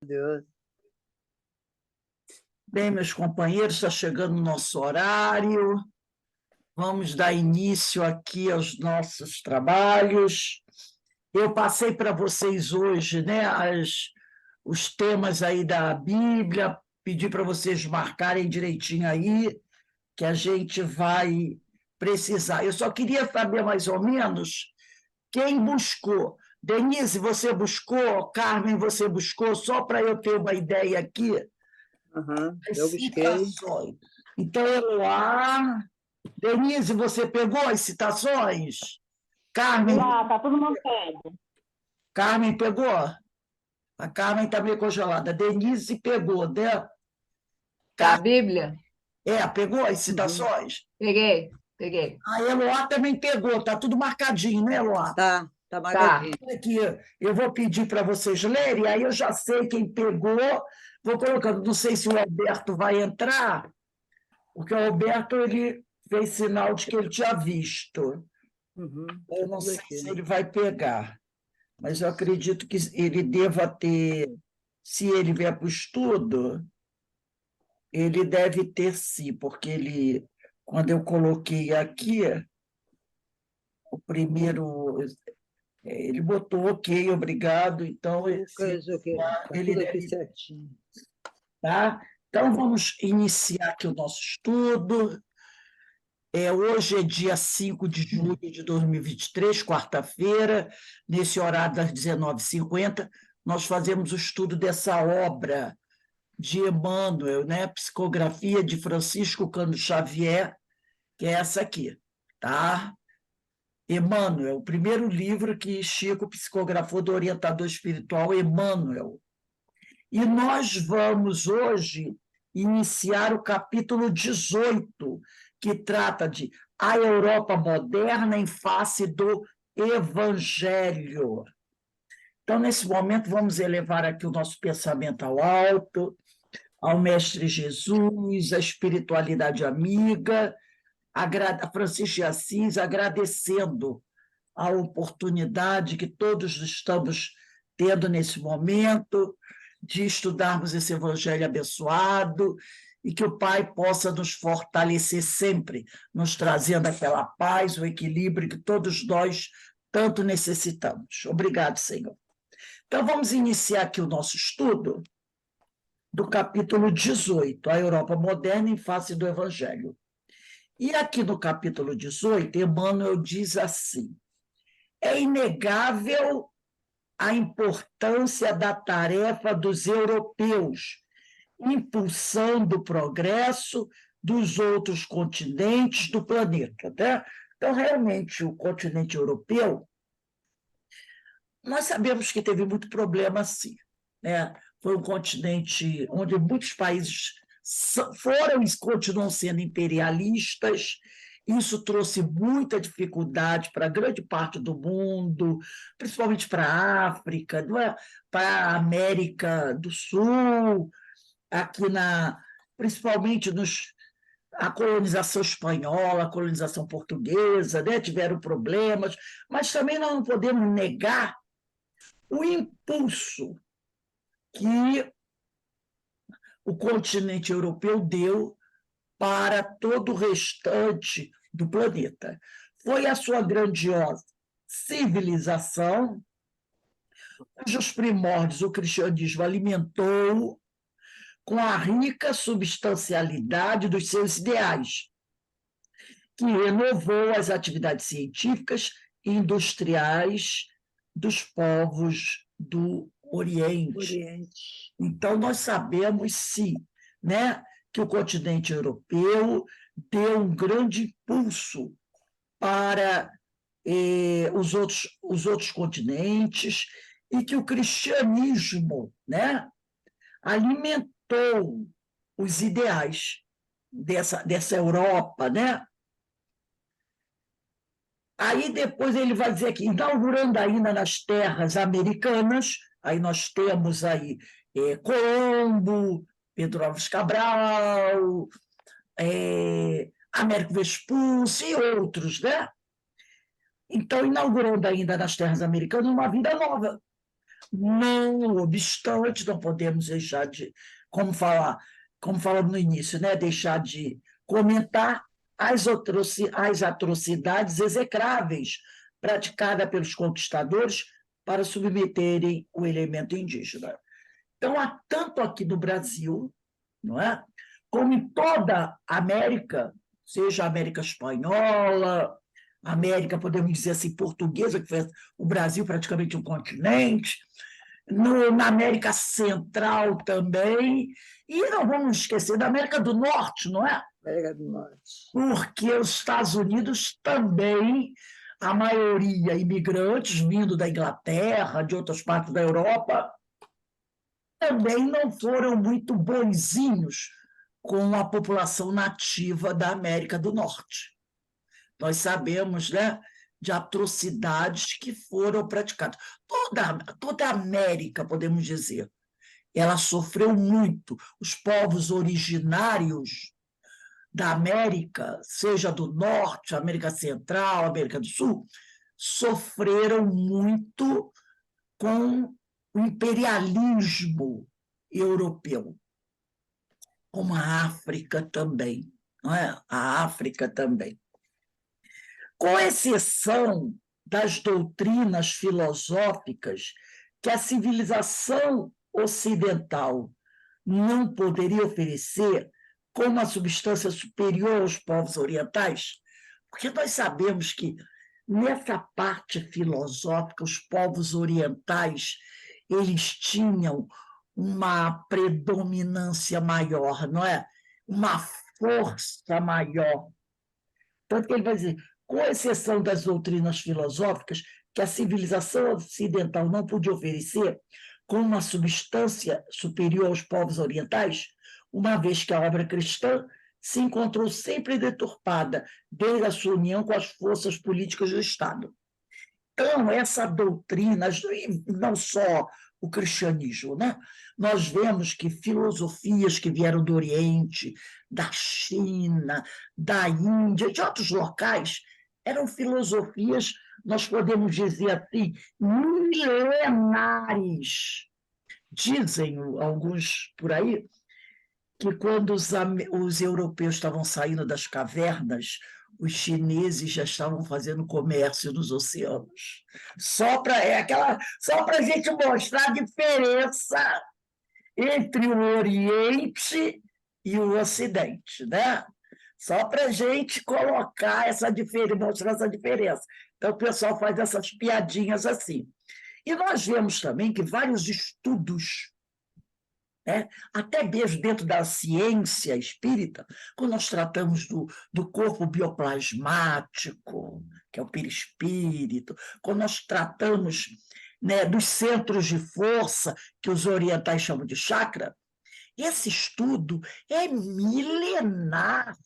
Deus. Bem, meus companheiros, está chegando o nosso horário. Vamos dar início aqui aos nossos trabalhos. Eu passei para vocês hoje, né, os temas aí da Bíblia, pedi para vocês marcarem direitinho aí, que a gente vai precisar. Eu só queria saber mais ou menos quem buscou. Denise, você buscou? Carmen, você buscou? Só para eu ter uma ideia aqui. As Eu busquei. citações. Então, Eloá, Denise, você pegou as citações? Carmen, Lá, tá todo mundo pego. Carmen pegou? A Carmen está meio congelada. Denise pegou, né? Da Bíblia? Pegou as citações? Peguei. A Eloá também pegou, está tudo marcadinho, né, Eloá? Tá marcadinho. Aqui, eu vou pedir para vocês lerem, aí eu já sei quem pegou. Vou colocando, não sei se o Alberto vai entrar, porque o Alberto ele fez sinal de que ele tinha visto. Eu não sei se ele vai pegar, mas eu acredito que ele deva ter, se ele vier para o estudo, ele deve ter sim, porque ele, quando eu coloquei aqui, o primeiro, ele botou ok, obrigado, então Tá ele tudo aqui deve, certinho. tá? Então vamos iniciar aqui o nosso estudo. Hoje é dia 5 de julho de 2023, quarta-feira, nesse horário das 19h50, nós fazemos o estudo dessa obra de Emmanuel, né? Psicografia de Francisco Cano Xavier, que é essa aqui, tá? Emmanuel, o primeiro livro que Chico psicografou do orientador espiritual Emmanuel. E nós vamos hoje iniciar o capítulo 18, que trata de a Europa moderna em face do Evangelho. Então, nesse momento, vamos elevar aqui o nosso pensamento ao alto, ao Mestre Jesus, à espiritualidade amiga, a Francisco de Assis, agradecendo a oportunidade que todos estamos tendo nesse momento de estudarmos esse Evangelho abençoado e que o Pai possa nos fortalecer sempre, nos trazendo aquela paz, o equilíbrio que todos nós tanto necessitamos. Obrigado, Senhor. Então, vamos iniciar aqui o nosso estudo do capítulo 18, a Europa moderna em face do Evangelho. E aqui no capítulo 18, Emmanuel diz assim: é inegável a importância da tarefa dos europeus, impulsando o progresso dos outros continentes do planeta, né? Então, realmente, o continente europeu, nós sabemos que teve muito problema, sim, né? Foi um continente onde muitos países foram e continuam sendo imperialistas. Isso trouxe muita dificuldade para grande parte do mundo, principalmente para a África, não é? Para a América do Sul, aqui principalmente a colonização espanhola, a colonização portuguesa, né? Tiveram problemas, mas também nós não podemos negar o impulso que o continente europeu deu para todo o restante do planeta. Foi a sua grandiosa civilização, cujos primórdios o cristianismo alimentou com a rica substancialidade dos seus ideais, que renovou as atividades científicas e industriais dos povos do Oriente. Então, nós sabemos, sim, né, que o continente europeu deu um grande impulso para os outros continentes e que o cristianismo, né, alimentou os ideais dessa Europa, né? Aí depois ele vai dizer aqui, inaugurando ainda nas terras americanas, aí nós temos aí Colombo, Pedro Álvares Cabral, Américo Vespucci e outros, né? Então, inaugurando ainda nas terras americanas uma vida nova, Não obstante, não podemos deixar de, como falamos no início, né, deixar de comentar as atrocidades execráveis praticadas pelos conquistadores para submeterem o elemento indígena. Então, há tanto aqui no Brasil, não é? Como em toda a América, seja a América espanhola, América, podemos dizer assim, portuguesa, que fez o Brasil praticamente um continente, na América Central também, e não vamos esquecer da América do Norte, não é? América do Norte. Porque os Estados Unidos também, a maioria imigrantes vindo da Inglaterra, de outras partes da Europa, também não foram muito bonzinhos com a população nativa da América do Norte. Nós sabemos, né, de atrocidades que foram praticadas. Toda a América, podemos dizer, ela sofreu muito. Os povos originários da América, seja do Norte, América Central, América do Sul, sofreram muito com o imperialismo europeu, como a África também, não é? A África também. Com exceção das doutrinas filosóficas que a civilização ocidental não poderia oferecer como uma substância superior aos povos orientais, porque nós sabemos que nessa parte filosófica os povos orientais eles tinham uma predominância maior, não é? Uma força maior. Tanto que ele vai dizer, com exceção das doutrinas filosóficas que a civilização ocidental não podia oferecer como uma substância superior aos povos orientais, uma vez que a obra cristã se encontrou sempre deturpada desde a sua união com as forças políticas do Estado. Então, essa doutrina, e não só o cristianismo, né? Nós vemos que filosofias que vieram do Oriente, da China, da Índia, de outros locais, eram filosofias, nós podemos dizer assim, milenares. Dizem alguns por aí que quando os europeus estavam saindo das cavernas, os chineses já estavam fazendo comércio nos oceanos. Só para a gente mostrar a diferença entre o Oriente e o Ocidente, né? Só para a gente colocar essa diferença, mostrar essa diferença. Então, o pessoal faz essas piadinhas assim. E nós vemos também que vários estudos, né, até mesmo dentro da ciência espírita, quando nós tratamos do corpo bioplasmático, que é o perispírito, quando nós tratamos, né, dos centros de força, que os orientais chamam de chakra, esse estudo é milenar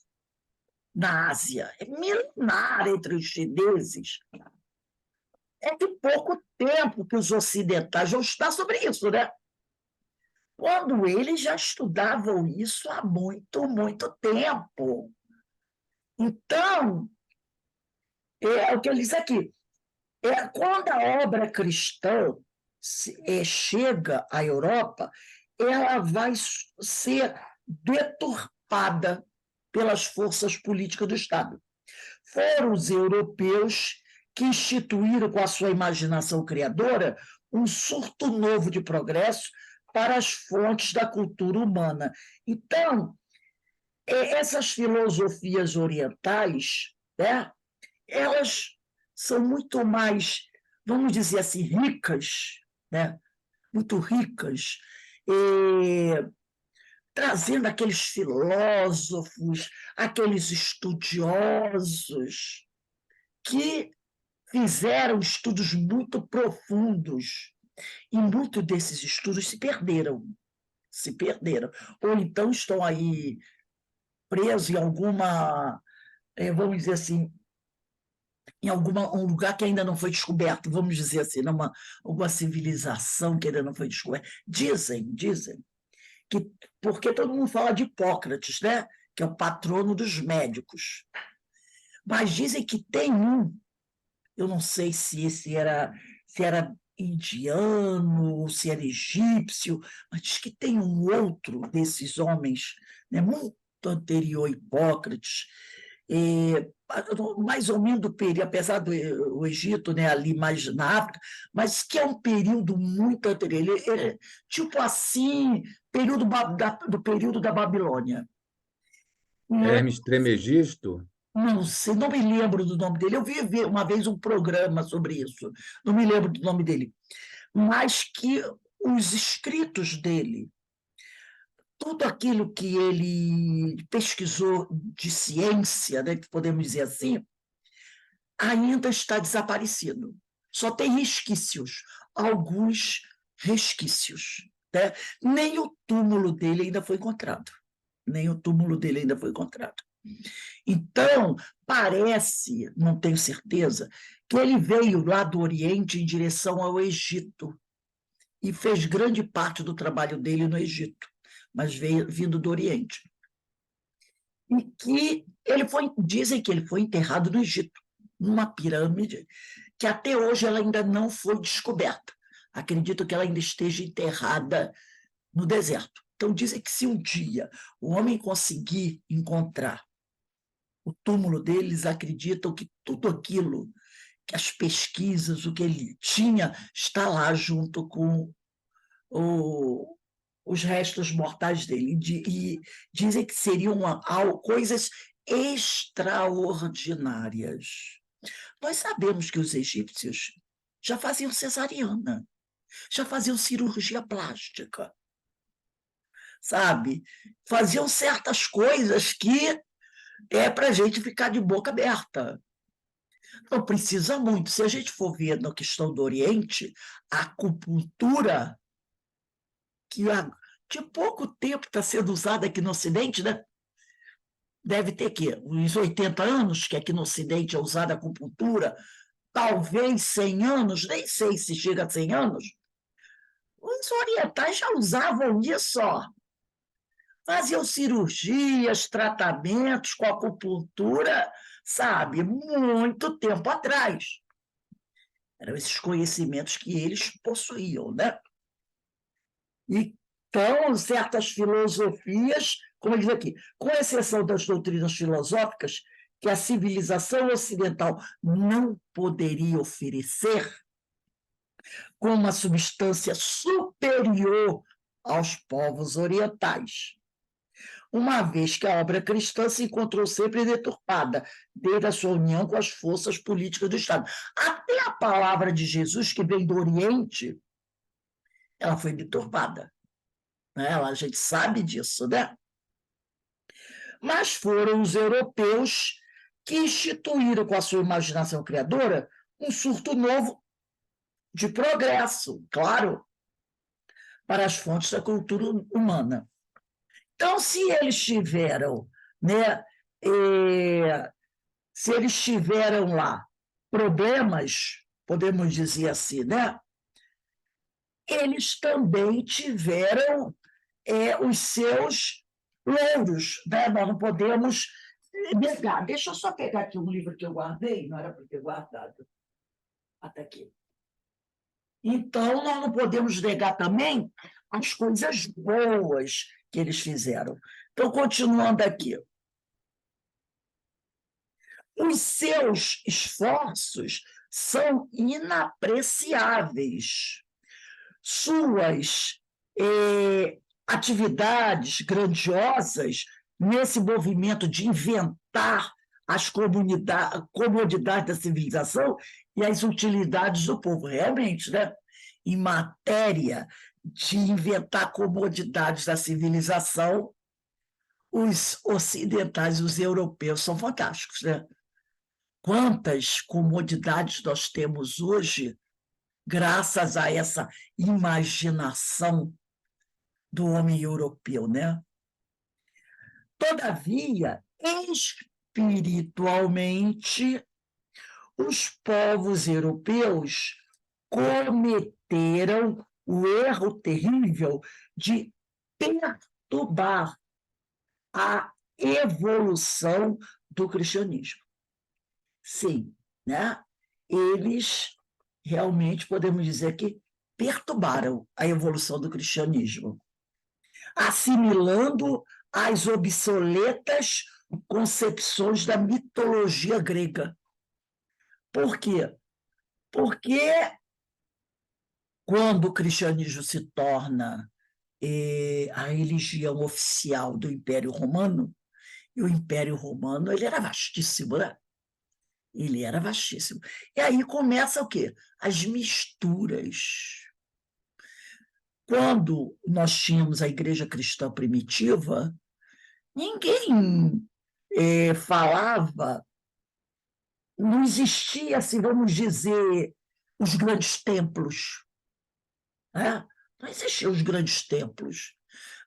na Ásia, é milenar entre os chineses. É de pouco tempo que os ocidentais vão estudar sobre isso, né? Quando eles já estudavam isso há muito, muito tempo. Então, é o que ele diz aqui, quando a obra cristã chega à Europa, ela vai ser deturpada pelas forças políticas do Estado. Foram os europeus que instituíram, com a sua imaginação criadora, um surto novo de progresso para as fontes da cultura humana. Então, essas filosofias orientais, né, elas são muito mais, vamos dizer assim, ricas, né, muito ricas, trazendo aqueles filósofos, aqueles estudiosos que fizeram estudos muito profundos, e muitos desses estudos se perderam, ou então estão aí presos em alguma, vamos dizer assim, em um lugar que ainda não foi descoberto, vamos dizer assim, alguma civilização que ainda não foi descoberta. Dizem que, porque todo mundo fala de Hipócrates, né? Que é o patrono dos médicos, mas dizem que tem um, eu não sei se era indiano, ou se era egípcio, mas diz que tem um outro desses homens, né, muito anterior a Hipócrates, mais ou menos do período, apesar do o Egito, né, ali mais na África, mas que é um período muito anterior, tipo assim, do período da Babilônia. Hermes Trismegisto? Não sei, não me lembro do nome dele. Eu vi uma vez um programa sobre isso, não me lembro do nome dele. Mas que os escritos dele, tudo aquilo que ele pesquisou de ciência, né, que podemos dizer assim, ainda está desaparecido. Só tem resquícios, alguns resquícios. Né? Nem o túmulo dele ainda foi encontrado. Nem o túmulo dele ainda foi encontrado. Então, parece, não tenho certeza, que ele veio lá do Oriente em direção ao Egito e fez grande parte do trabalho dele no Egito, mas veio vindo do Oriente. E que dizem que ele foi enterrado no Egito, numa pirâmide, que até hoje ela ainda não foi descoberta. Acredito que ela ainda esteja enterrada no deserto. Então, dizem que se um dia o homem conseguir encontrar o túmulo deles, acreditam que tudo aquilo, que as pesquisas, o que ele tinha, está lá junto com os restos mortais dele. E dizem que seriam coisas extraordinárias. Nós sabemos que os egípcios já faziam cesariana, já faziam cirurgia plástica, sabe? Faziam certas coisas que é para a gente ficar de boca aberta. Não precisa muito. Se a gente for ver na questão do Oriente, a acupuntura, que há de pouco tempo está sendo usada aqui no Ocidente, né? Deve ter que uns 80 anos que aqui no Ocidente é usada a acupuntura, talvez 100 anos, nem sei se chega a 100 anos. Os orientais já usavam isso, ó. Faziam cirurgias, tratamentos com acupuntura, sabe, muito tempo atrás. Eram esses conhecimentos que eles possuíam, né? Então, certas filosofias, como diz aqui, com exceção das doutrinas filosóficas, que a civilização ocidental não poderia oferecer, com uma substância superior aos povos orientais, uma vez que a obra cristã se encontrou sempre deturpada, desde a sua união com as forças políticas do Estado. Até a palavra de Jesus, que vem do Oriente, ela foi deturpada. Né? A gente sabe disso, né? Mas foram os europeus que instituíram, com a sua imaginação criadora, um surto novo de progresso, claro, para as fontes da cultura humana. Então, se eles tiveram, né, se eles tiveram lá problemas, podemos dizer assim, né, eles também tiveram os seus louros, né? Nós não podemos negar. Deixa eu só pegar aqui um livro que eu guardei, não era para ter guardado. Até aqui. Então, nós não podemos negar também as coisas boas que eles fizeram. Então, continuando aqui. Os seus esforços são inapreciáveis. Suas atividades grandiosas nesse movimento de inventar as comodidades da civilização e as utilidades do povo. Realmente, né? Em matéria de inventar comodidades da civilização, os ocidentais, os europeus, são fantásticos, né? Quantas comodidades nós temos hoje graças a essa imaginação do homem europeu, né? Todavia, espiritualmente, os povos europeus cometeram o erro terrível de perturbar a evolução do cristianismo. Sim, né? Eles realmente podemos dizer que perturbaram a evolução do cristianismo, assimilando as obsoletas concepções da mitologia grega. Por quê? Porque quando o cristianismo se torna a religião oficial do Império Romano, e o Império Romano ele era vastíssimo, né? Ele era vastíssimo. E aí começa o quê? As misturas. Quando nós tínhamos a igreja cristã primitiva, ninguém falava, não existia, assim, vamos dizer, os grandes templos. Né? Não existiam os grandes templos.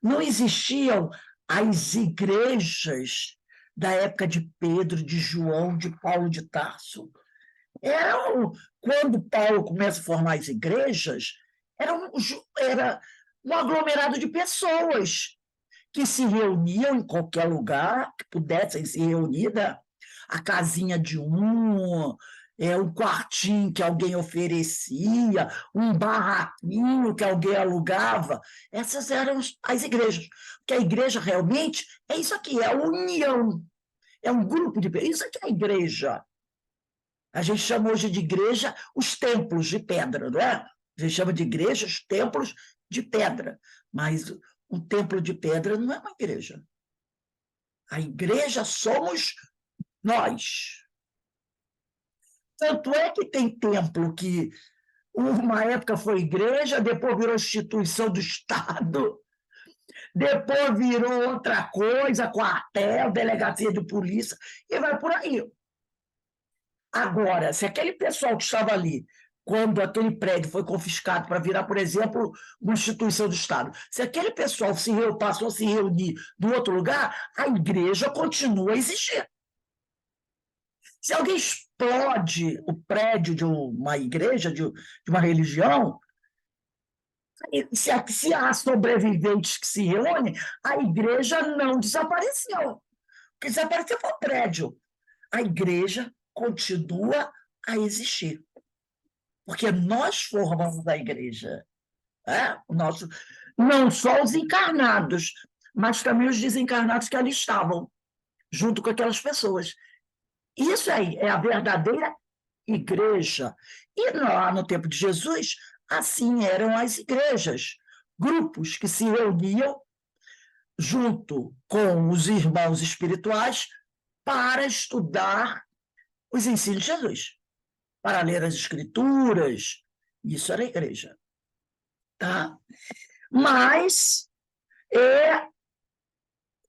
Não existiam as igrejas da época de Pedro, de João, de Paulo de Tarso. Quando Paulo começa a formar as igrejas, era um aglomerado de pessoas que se reuniam em qualquer lugar, que pudessem se reunir, né? A casinha de um quartinho que alguém oferecia, um barraquinho que alguém alugava. Essas eram as igrejas. Porque a igreja realmente é isso aqui, é a união, é um grupo de pessoas. Isso aqui é a igreja. A gente chama hoje de igreja os templos de pedra, não é? A gente chama de igreja os templos de pedra. Mas um templo de pedra não é uma igreja. A igreja somos nós. Tanto é que tem templo que uma época foi igreja, depois virou instituição do Estado, depois virou outra coisa, quartel, delegacia de polícia, e vai por aí. Agora, se aquele pessoal que estava ali, quando aquele prédio foi confiscado para virar, por exemplo, uma instituição do Estado, se aquele pessoal passou a se reunir no outro lugar, a igreja continua a existir. Se alguém explode o prédio de uma igreja, de uma religião, se há sobreviventes que se reúnem, a igreja não desapareceu. O que desapareceu foi o prédio. A igreja continua a existir. Porque nós formamos a igreja. Não só os encarnados, mas também os desencarnados que ali estavam, junto com aquelas pessoas. Isso aí é a verdadeira igreja. E lá no tempo de Jesus, assim eram as igrejas. Grupos que se reuniam junto com os irmãos espirituais para estudar os ensinos de Jesus, para ler as escrituras. Isso era a igreja. Tá? Mas,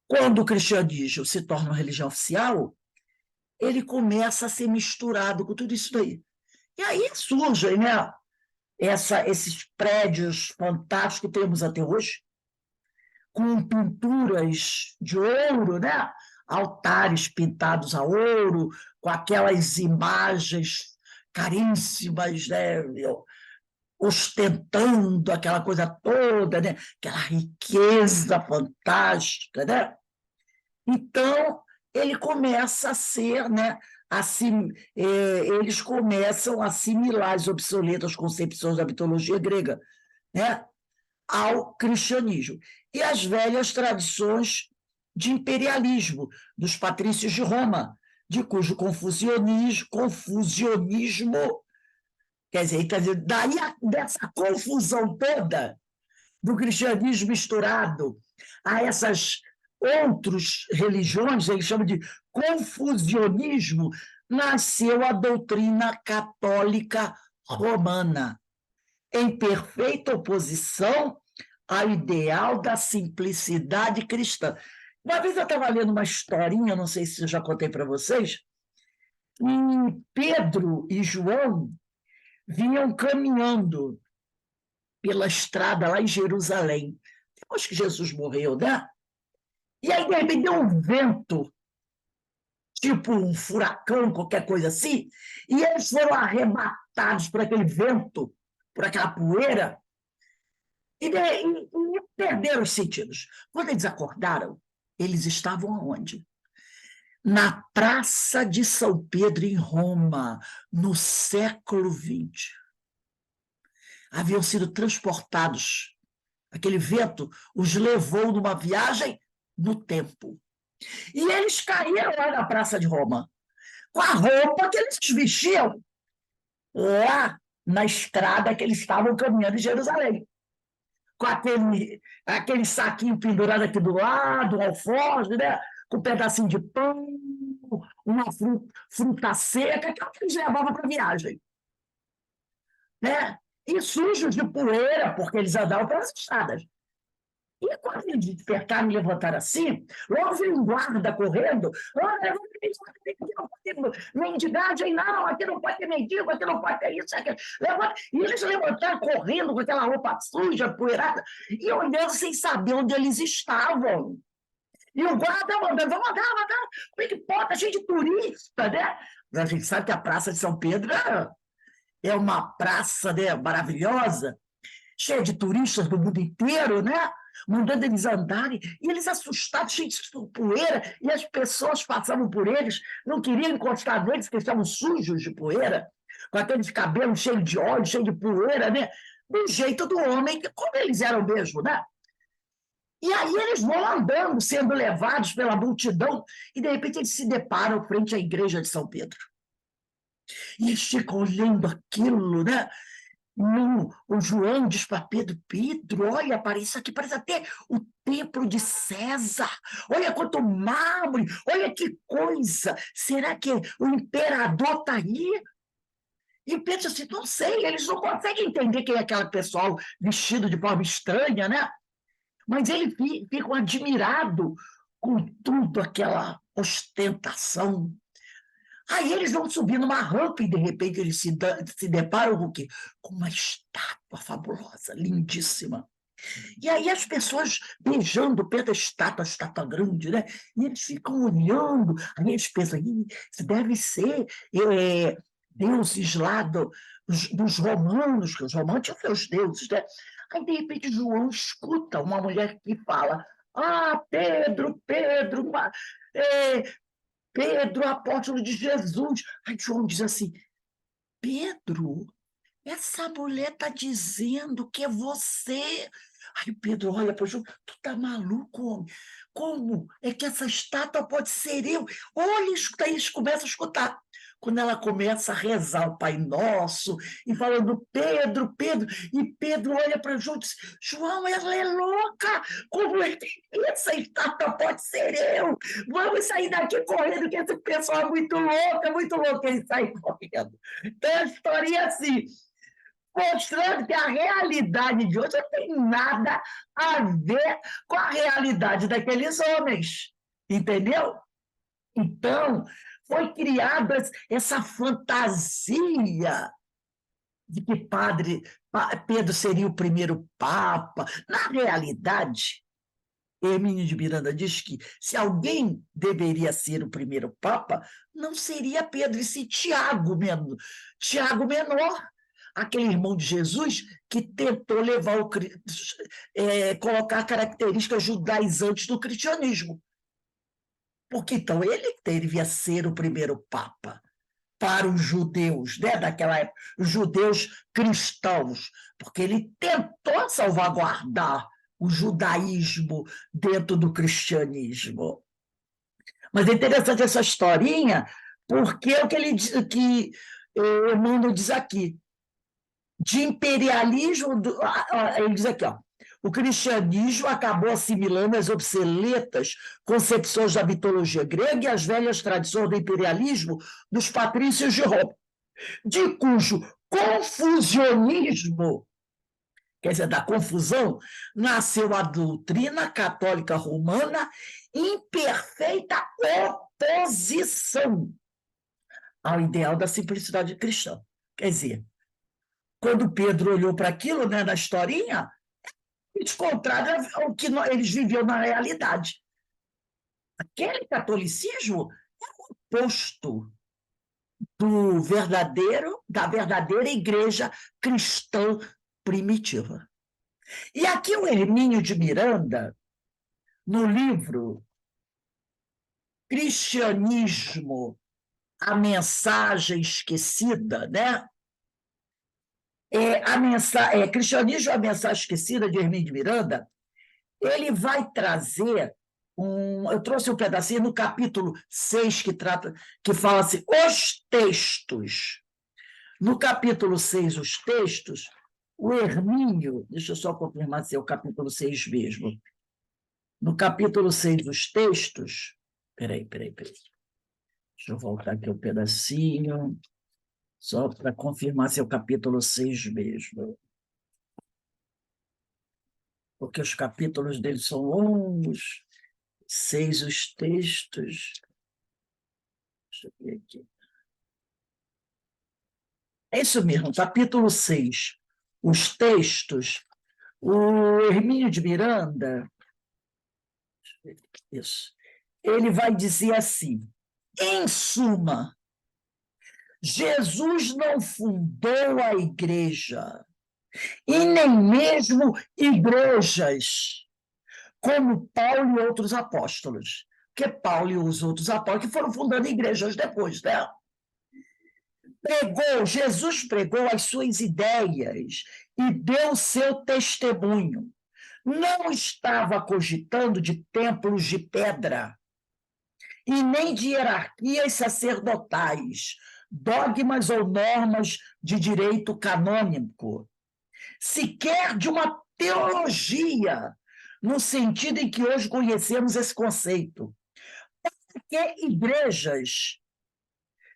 quando o cristianismo se torna uma religião oficial, ele começa a ser misturado com tudo isso daí. E aí surgem, né, esses prédios fantásticos que temos até hoje, com pinturas de ouro, né? Altares pintados a ouro, com aquelas imagens caríssimas, né? Ostentando aquela coisa toda, né? Aquela riqueza fantástica. Né? Então, ele começa a ser, né? Eles começam a assimilar as obsoletas concepções da mitologia grega, né? Ao cristianismo. E as velhas tradições de imperialismo dos patrícios de Roma, de cujo confusionismo, quer dizer, daí dessa confusão toda do cristianismo misturado a essas outras religiões, ele chama de confusionismo, nasceu a doutrina católica romana, em perfeita oposição ao ideal da simplicidade cristã. Uma vez eu estava lendo uma historinha, não sei se eu já contei para vocês, e Pedro e João vinham caminhando pela estrada lá em Jerusalém, depois que Jesus morreu, né? E aí, de repente, deu um vento, tipo um furacão, qualquer coisa assim, e eles foram arrebatados por aquele vento, por aquela poeira, e perderam os sentidos. Quando eles acordaram, eles estavam aonde? Na Praça de São Pedro, em Roma, no século XX. haviam sido transportados. Aquele vento os levou numa viagem no tempo. E eles caíram lá na Praça de Roma, com a roupa que eles vestiam lá na estrada que eles estavam caminhando em Jerusalém. Com aquele saquinho pendurado aqui do lado, um alforje, né? Com um pedacinho de pão, uma fruta seca, que eles levavam para a viagem. Né? E sujos de poeira, porque eles andavam pelas estradas. E quando eles despertaram e levantaram assim, logo veio um guarda correndo. Olha, aqui não pode ter mendigagem, não, aqui não pode ter mendigo, aqui não pode ter isso, aqui. E eles levantaram correndo com aquela roupa suja, poeirada, e olhando sem saber onde eles estavam. E o guarda mandando, vamos andar, como é que pode? Tá cheio de turista, né? A gente sabe que a Praça de São Pedro é uma praça, né, maravilhosa, cheia de turistas do mundo inteiro, né? Mandando eles andarem, e eles assustados, cheios de poeira, e as pessoas passavam por eles, não queriam encostar neles, porque estavam sujos de poeira, com aqueles cabelos cheios de óleo, cheios de poeira, né? Do jeito do homem, como eles eram mesmo, né? E aí eles vão andando, sendo levados pela multidão, e de repente eles se deparam frente à igreja de São Pedro. E eles ficam olhando aquilo, né? O João diz para Pedro, Pedro, olha, isso aqui parece até o templo de César. Olha quanto mármore, olha que coisa. Será que o imperador está aí? E Pedro assim, não sei, eles não conseguem entender quem é aquele pessoal vestido de forma estranha, né? Mas eles ficam admirados com tudo aquela ostentação. Aí eles vão subir numa rampa e, de repente, eles se deparam com o quê? Com uma estátua fabulosa, lindíssima. E aí as pessoas beijando o pé da estátua, a estátua grande, né? E eles ficam olhando, aí eles pensam, isso deve ser deuses lá dos romanos, que os romanos tinham seus deuses, né? Aí, de repente, João escuta uma mulher que fala, Pedro, Pedro, apóstolo de Jesus. Aí João diz assim, Pedro, essa mulher está dizendo que é você. Aí Pedro olha para o João, tu tá maluco, homem? Como é que essa estátua pode ser eu? Olha, escuta aí, eles começam a escutar. Quando ela começa a rezar o Pai Nosso, e falando, Pedro, e Pedro olha para João e diz, João, ela é louca, como é que essa estátua pode ser eu? Vamos sair daqui correndo, que esse pessoal é muito louco, eles saem correndo. Então a história é assim, mostrando que a realidade de hoje não tem nada a ver com a realidade daqueles homens, entendeu? Então, foi criada essa fantasia de que Pedro seria o primeiro papa. Na realidade, Hermínio de Miranda diz que se alguém deveria ser o primeiro papa, não seria Pedro, e sim Tiago mesmo. Tiago menor, aquele irmão de Jesus que tentou colocar características judaizantes do cristianismo. Porque então ele devia ser o primeiro papa para os judeus, né, daquela época, os judeus cristãos, porque ele tentou salvaguardar o judaísmo dentro do cristianismo. Mas é interessante essa historinha, porque é o que Emmanuel diz aqui, de imperialismo, ele diz aqui, ó, o cristianismo acabou assimilando as obsoletas concepções da mitologia grega e as velhas tradições do imperialismo dos patrícios de Roma, de cujo confusionismo, quer dizer, da confusão, nasceu a doutrina católica romana em perfeita oposição ao ideal da simplicidade cristã. Quer dizer, quando Pedro olhou para aquilo, né, na historinha, contrário ao que eles viviam na realidade. Aquele catolicismo é o oposto da verdadeira igreja cristã primitiva. E aqui o Hermínio de Miranda, no livro Cristianismo, a Mensagem Esquecida, né? Cristianismo, a Mensagem Esquecida, de Hermínio de Miranda, ele vai trazer eu trouxe um pedacinho no capítulo 6, que fala assim, os textos. No capítulo 6, os textos, o Hermínio, deixa eu só confirmar se é o capítulo 6 mesmo. No capítulo 6, os textos, peraí. Deixa eu voltar aqui um pedacinho, só para confirmar se é o capítulo 6 mesmo. Porque os capítulos dele são longos. 6, os textos. Deixa eu ver aqui. É isso mesmo, capítulo 6, os textos. O Hermínio de Miranda, isso, ele vai dizer assim, em suma, Jesus não fundou a igreja, e nem mesmo igrejas, como Paulo e outros apóstolos, porque Paulo e os outros apóstolos que foram fundando igrejas depois, né? Jesus pregou as suas ideias e deu seu testemunho. Não estava cogitando de templos de pedra e nem de hierarquias sacerdotais, dogmas ou normas de direito canônico, sequer de uma teologia, no sentido em que hoje conhecemos esse conceito. Porque igrejas,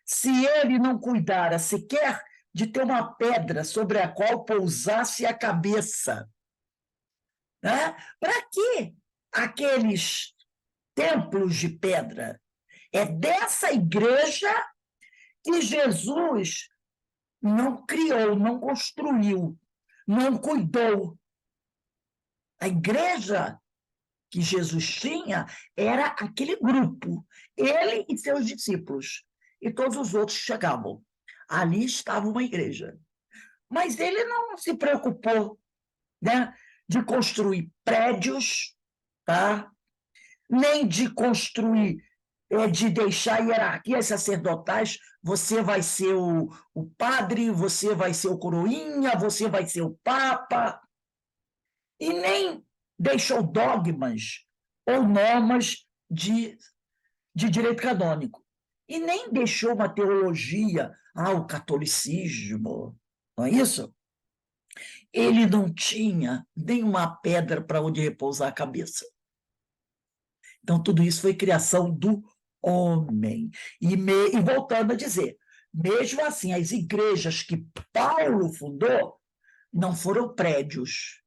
se ele não cuidara sequer de ter uma pedra sobre a qual pousasse a cabeça, né? Para que aqueles templos de pedra? É dessa igreja que Jesus não criou, não construiu, não cuidou. A igreja que Jesus tinha era aquele grupo, ele e seus discípulos, e todos os outros chegavam. Ali estava uma igreja. Mas ele não se preocupou, né, de construir prédios, tá? Nem de construir, de deixar hierarquias sacerdotais, você vai ser o padre, você vai ser o coroinha, você vai ser o papa, e nem deixou dogmas ou normas de direito canônico, e nem deixou uma teologia, o catolicismo, não é isso? Ele não tinha nenhuma pedra para onde repousar a cabeça. Então, tudo isso foi criação do homem. E voltando a dizer, mesmo assim, as igrejas que Paulo fundou não foram prédios,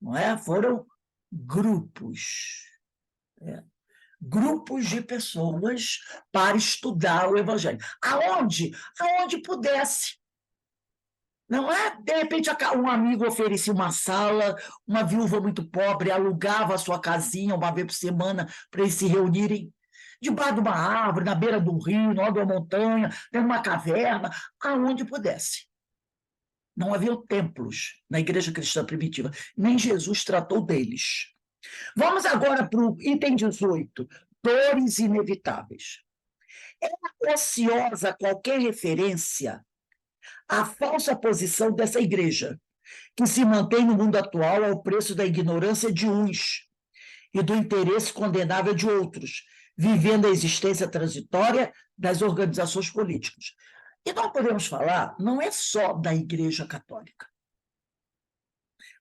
não é? Foram grupos. Grupos de pessoas para estudar o Evangelho. Aonde? Aonde pudesse. Não é? De repente, um amigo oferecia uma sala, uma viúva muito pobre alugava a sua casinha uma vez por semana para eles se reunirem debaixo de uma árvore, na beira do rio, no alto de uma montanha, dentro de uma caverna, aonde pudesse. Não haviam templos na igreja cristã primitiva, nem Jesus tratou deles. Vamos agora para o item 18, dores inevitáveis. É ociosa qualquer referência à falsa posição dessa igreja, que se mantém no mundo atual ao preço da ignorância de uns e do interesse condenável de outros, vivendo a existência transitória das organizações políticas. E nós podemos falar, não é só da Igreja Católica,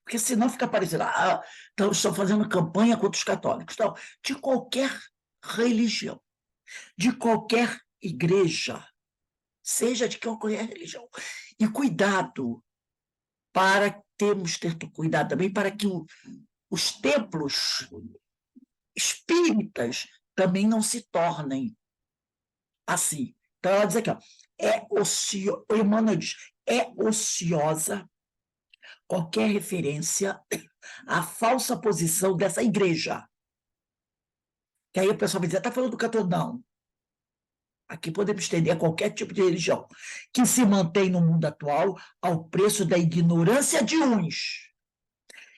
porque senão fica parecendo, então estão fazendo campanha contra os católicos. Não, de qualquer religião, de qualquer igreja, seja de qualquer religião. E cuidado, ter cuidado também para que os templos espíritas também não se tornem assim. Então, ela diz aqui, Emmanuel diz, é ociosa qualquer referência à falsa posição dessa igreja. Que aí o pessoal vai dizer, está falando do católico? Não. Aqui podemos estender a qualquer tipo de religião, que se mantém no mundo atual ao preço da ignorância de uns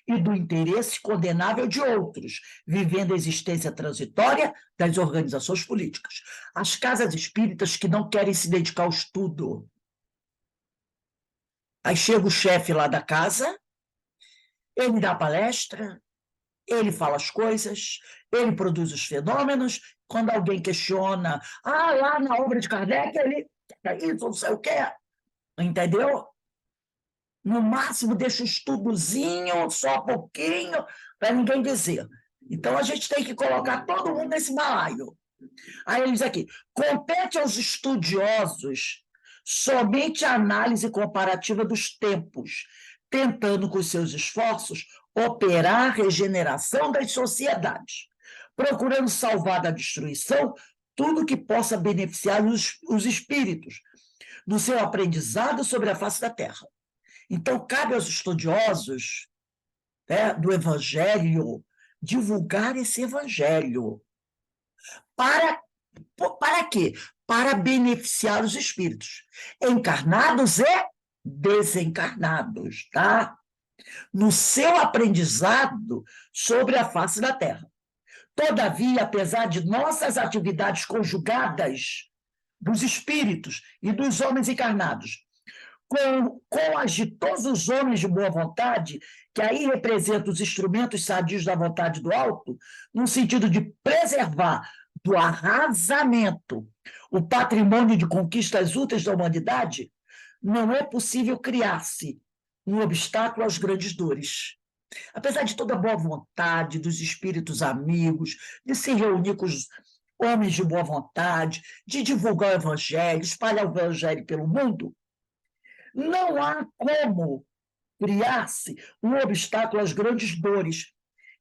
e do interesse condenável de outros, vivendo a existência transitória das organizações políticas. As casas espíritas que não querem se dedicar ao estudo, Aí chega o chefe lá da casa, ele dá palestra, ele fala as coisas, ele produz os fenômenos. Quando alguém questiona, lá na obra de Kardec, ele isso, não sei o quê, entendeu? No máximo, deixa um estudozinho, só um pouquinho, para ninguém dizer. Então, a gente tem que colocar todo mundo nesse balaio. Aí ele diz aqui, compete aos estudiosos somente a análise comparativa dos tempos, tentando com seus esforços operar a regeneração das sociedades, procurando salvar da destruição tudo que possa beneficiar os espíritos no seu aprendizado sobre a face da Terra. Então, cabe aos estudiosos, né, do Evangelho divulgar esse Evangelho. Para quê? Para beneficiar os espíritos, encarnados e desencarnados, tá? No seu aprendizado sobre a face da Terra. Todavia, apesar de nossas atividades conjugadas dos espíritos e dos homens encarnados, com as de todos os homens de boa vontade, que aí representam os instrumentos sadios da vontade do alto, no sentido de preservar do arrasamento o patrimônio de conquistas úteis da humanidade, não é possível criar-se um obstáculo às grandes dores. Apesar de toda a boa vontade dos espíritos amigos, de se reunir com os homens de boa vontade, de divulgar o Evangelho, espalhar o Evangelho pelo mundo, não há como criar-se um obstáculo às grandes dores,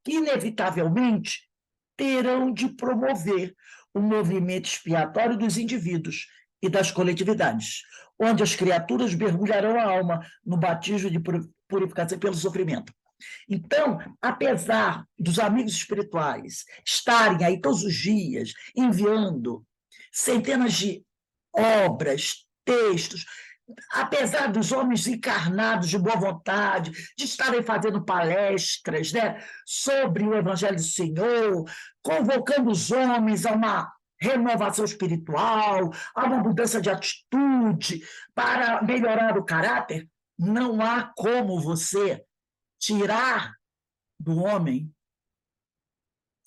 que inevitavelmente terão de promover o movimento expiatório dos indivíduos e das coletividades, onde as criaturas mergulharão a alma no batismo de purificação pelo sofrimento. Então, apesar dos amigos espirituais estarem aí todos os dias enviando centenas de obras, textos, apesar dos homens encarnados de boa vontade, de estarem fazendo palestras, né, sobre o Evangelho do Senhor, convocando os homens a uma renovação espiritual, a uma mudança de atitude para melhorar o caráter, não há como você tirar do homem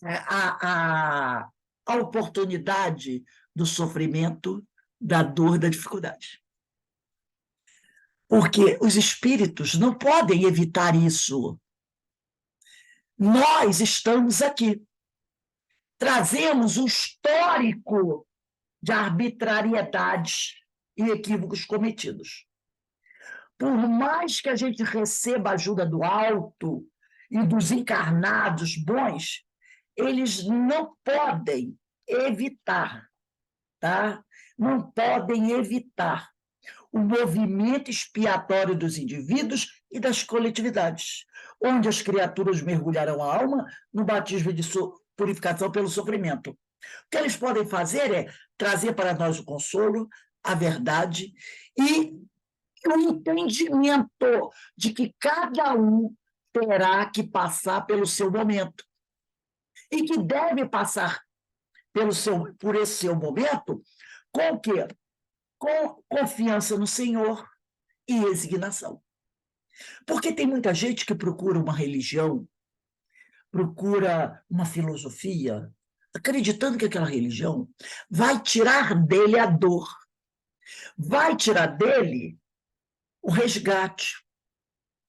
a oportunidade do sofrimento, da dor, da dificuldade. Porque os espíritos não podem evitar isso. Nós estamos aqui. Trazemos um histórico de arbitrariedades e equívocos cometidos. Por mais que a gente receba a ajuda do alto e dos encarnados bons, eles não podem evitar, tá? Não podem evitar o movimento expiatório dos indivíduos e das coletividades, onde as criaturas mergulharão a alma no batismo de purificação pelo sofrimento. O que eles podem fazer é trazer para nós o consolo, a verdade e o entendimento de que cada um terá que passar pelo seu momento e que deve passar por esse seu momento com o quê? Com confiança no Senhor e resignação. Porque tem muita gente que procura uma religião, procura uma filosofia, acreditando que aquela religião vai tirar dele a dor, vai tirar dele o resgate.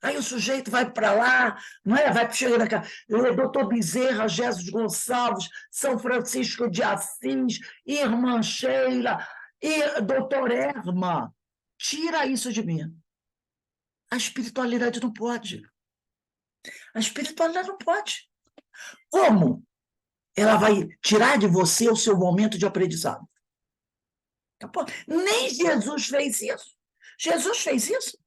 Aí o sujeito vai para lá, não é? Vai chegando na casa, doutor Bezerra, Jesus Gonçalves, São Francisco de Assis, Irmã Sheila, e doutor Erma, tira isso de mim. A espiritualidade não pode. A espiritualidade não pode. Como ela vai tirar de você o seu momento de aprendizado? Nem Jesus fez isso. Jesus fez isso?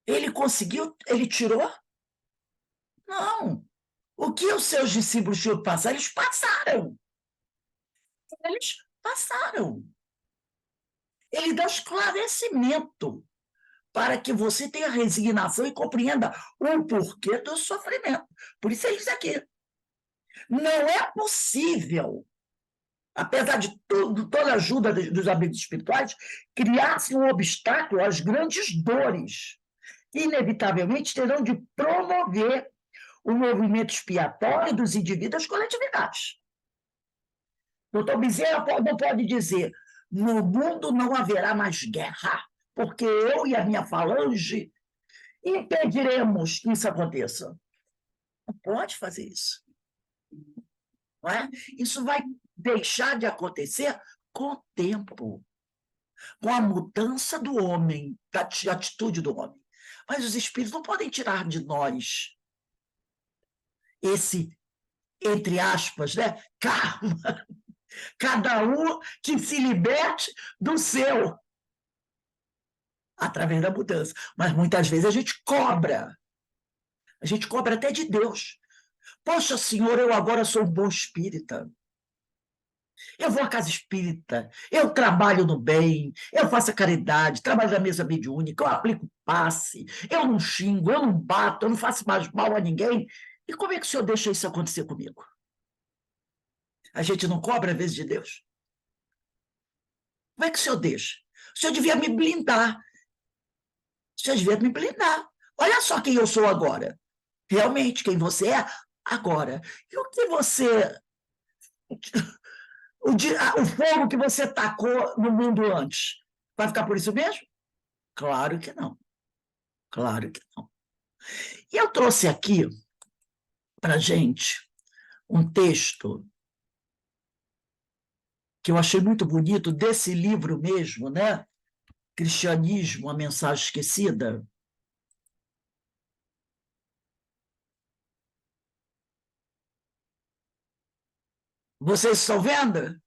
Ele conseguiu? Ele tirou? Não. O que os seus discípulos tinham que passar? Eles passaram. Eles passaram. Ele dá esclarecimento para que você tenha resignação e compreenda o porquê do sofrimento. Por isso ele diz aqui, não é possível apesar de tudo, toda a ajuda dos amigos espirituais, criasse um obstáculo às grandes dores, que inevitavelmente terão de promover o movimento expiatório dos indivíduos às coletividades. Doutor Bezerra não pode dizer: no mundo não haverá mais guerra, porque eu e a minha falange impediremos que isso aconteça. Não pode fazer isso. Não é? Isso vai deixar de acontecer com o tempo, com a mudança do homem, da atitude do homem. Mas os espíritos não podem tirar de nós esse, entre aspas, né, karma. Cada um que se liberte do seu, através da mudança. Mas muitas vezes a gente cobra até de Deus. Poxa, senhor, eu agora sou um bom espírita. Eu vou à casa espírita, eu trabalho no bem, eu faço a caridade, trabalho na mesa mediúnica, eu aplico passe, eu não xingo, eu não bato, eu não faço mais mal a ninguém. E como é que o senhor deixa isso acontecer comigo? A gente não cobra às vezes de Deus? Como é que o senhor deixa? O senhor devia me blindar. O senhor devia me blindar. Olha só quem eu sou agora. Realmente, quem você é agora. E o que você... O fogo que você tacou no mundo antes, vai ficar por isso mesmo? Claro que não. Claro que não. E eu trouxe aqui para a gente um texto que eu achei muito bonito, desse livro mesmo, né? Cristianismo, a Mensagem Esquecida. Vocês estão vendo?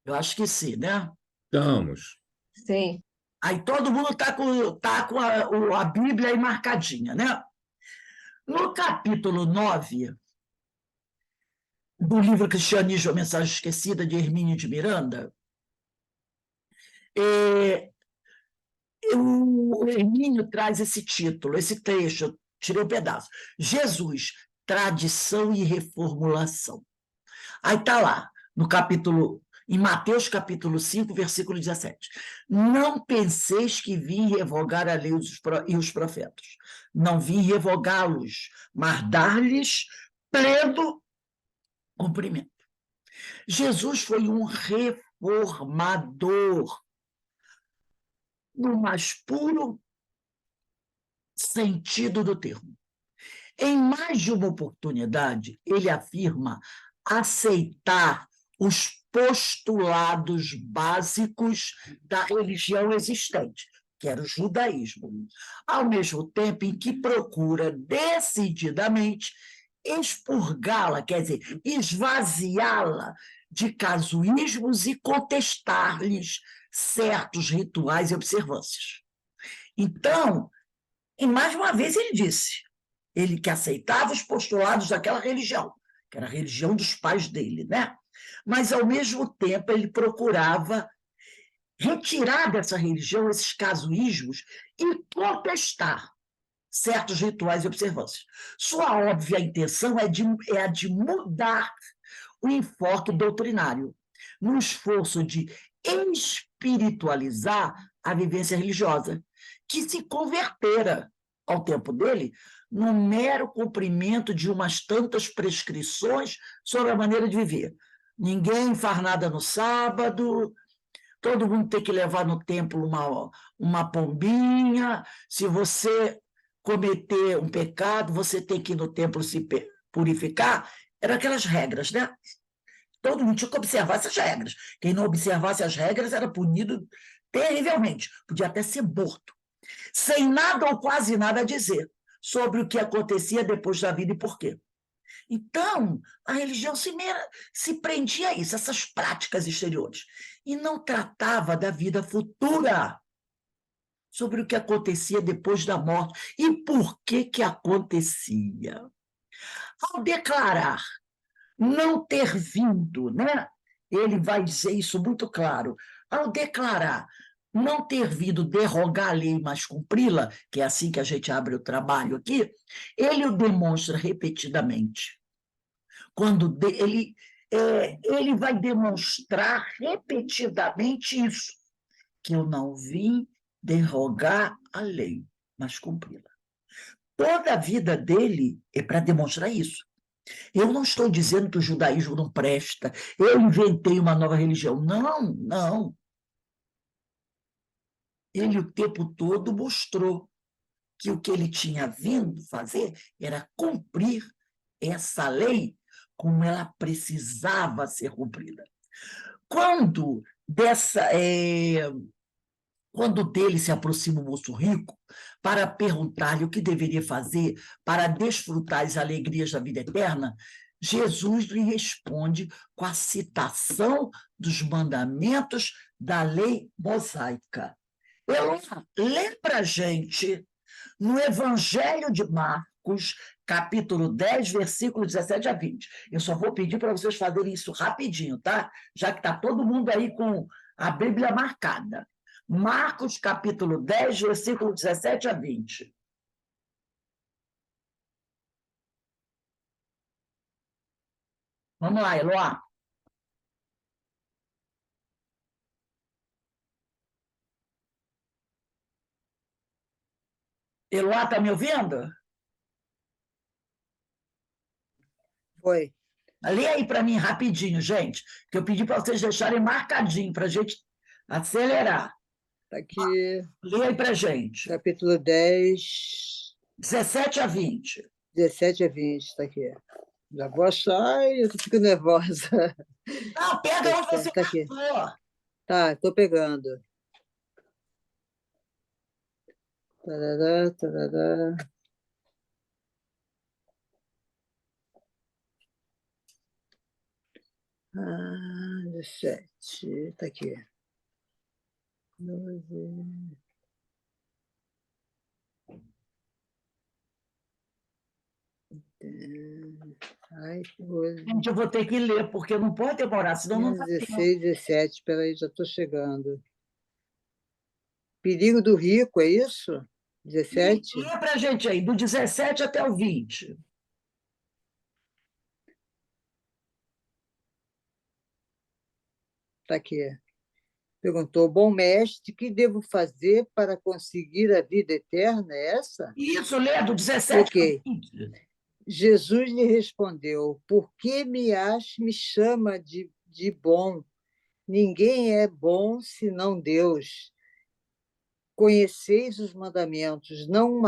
Eu acho que sim, né? Estamos. Sim. Aí todo mundo está com a Bíblia aí marcadinha, né? No capítulo 9 do livro Cristianismo, a Mensagem Esquecida, de Hermínio de Miranda, o Hermínio traz esse título, esse trecho, eu tirei um pedaço. Jesus, tradição e reformulação. Aí está lá, no capítulo, em Mateus capítulo 5, versículo 17. Não penseis que vim revogar a lei e os profetas. Não vim revogá-los, mas dar-lhes pleno cumprimento. Jesus foi um reformador, no mais puro sentido do termo. Em mais de uma oportunidade, ele afirma aceitar os postulados básicos da religião existente, que era o judaísmo, ao mesmo tempo em que procura decididamente expurgá-la, quer dizer, esvaziá-la de casuísmos e contestar-lhes certos rituais e observâncias. Então, e mais uma vez ele disse, ele que aceitava os postulados daquela religião, que era a religião dos pais dele, né? Mas, ao mesmo tempo, ele procurava retirar dessa religião esses casuísmos e contestar certos rituais e observâncias. Sua óbvia intenção é a de mudar o enfoque doutrinário, no esforço de espiritualizar a vivência religiosa, que se convertera, ao tempo dele, no mero cumprimento de umas tantas prescrições sobre a maneira de viver. Ninguém faz nada no sábado, todo mundo tem que levar no templo uma pombinha, se você cometer um pecado, você tem que ir no templo se purificar. Eram aquelas regras, né? Todo mundo tinha que observar essas regras. Quem não observasse as regras era punido terrivelmente, podia até ser morto, sem nada ou quase nada a dizer sobre o que acontecia depois da vida e por quê. Então, a religião se prendia a isso, essas práticas exteriores, e não tratava da vida futura, sobre o que acontecia depois da morte e por que acontecia. Ao declarar não ter vindo, né? Ele vai dizer isso muito claro, ao declarar não ter vindo derrogar a lei, mas cumpri-la, que é assim que a gente abre o trabalho aqui, ele o demonstra repetidamente, Ele vai demonstrar repetidamente isso, que eu não vim derrogar a lei, mas cumpri-la. Toda a vida dele é para demonstrar isso. Eu não estou dizendo que o judaísmo não presta, eu inventei uma nova religião. Não, não. Ele o tempo todo mostrou que o que ele tinha vindo fazer era cumprir essa lei como ela precisava ser cumprida. Quando dele se aproxima o moço rico para perguntar-lhe o que deveria fazer para desfrutar as alegrias da vida eterna, Jesus lhe responde com a citação dos mandamentos da lei mosaica. Lê para a gente, no Evangelho de Marcos, capítulo 10, versículo 17 a 20. Eu só vou pedir para vocês fazerem isso rapidinho, tá? Já que está todo mundo aí com a Bíblia marcada. Marcos, capítulo 10, versículo 17 a 20. Vamos lá, Eloá. Eloá, está me ouvindo? Foi. Lê aí para mim rapidinho, gente, que eu pedi para vocês deixarem marcadinho para a gente acelerar. Está aqui, Lê aí para a gente. capítulo 10, 17 a 20. 17 a 20, está aqui. Já vou achar, ai, eu fico nervosa. Não, pega onde você Tá aqui. marcou. Tá, estou pegando. Tarará, tarará. Ah, 17, está aqui. 12. Ai, que coisa. Gente, eu vou ter que ler, porque não pode demorar, senão não dá tempo. 16, 17, espera aí, já estou chegando. Perigo do rico, é isso? 17? Lê para a gente aí, do 17 até o 20. Está aqui. Perguntou, bom mestre, que devo fazer para conseguir a vida eterna? É essa? Isso, lê do 17 Ok. ao 20. Jesus lhe respondeu, por que me chama de bom? Ninguém é bom senão Deus. Conheceis os mandamentos, não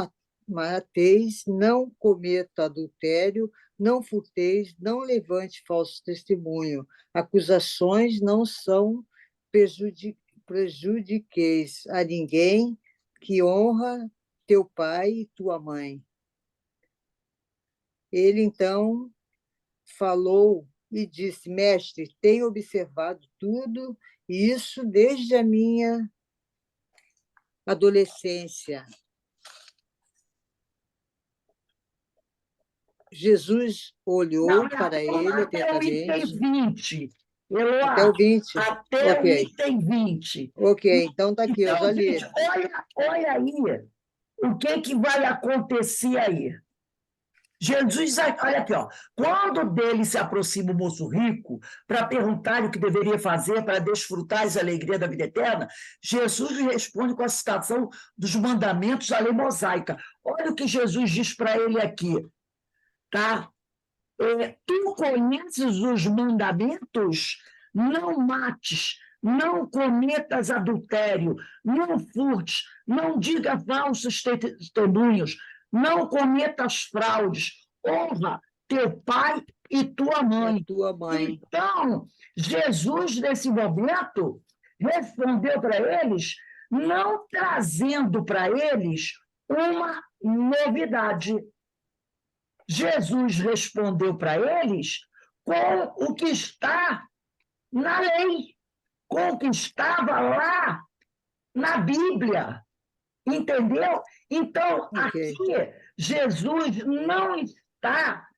mateis, não cometa adultério, não furteis, não levante falso testemunho. Acusações não são prejudiqueis a ninguém, que honra teu pai e tua mãe. Ele, então, falou e disse, mestre, tenho observado tudo, e isso desde a minha adolescência. Jesus olhou Não, para ele até o item atentamente. 20. Eloá, Até o 20. até Ok. o item 20. Ok, então está aqui, eu Então, já li. gente, olha aí o que vai acontecer aí. Jesus, olha aqui, ó, quando dele se aproxima o moço rico para perguntar o que deveria fazer para desfrutar as alegrias da vida eterna, Jesus lhe responde com a citação dos mandamentos da lei mosaica. Olha o que Jesus diz para ele aqui, tá? Tu conheces os mandamentos? Não mates, não cometas adultério, não furtes, não diga falsos testemunhos, não cometas fraudes, honra teu pai e tua mãe. A tua mãe. Então, Jesus, nesse momento, respondeu para eles, não trazendo para eles uma novidade. Jesus respondeu para eles com o que está na lei, com o que estava lá na Bíblia. Entendeu? Então, Ok. aqui, Jesus não está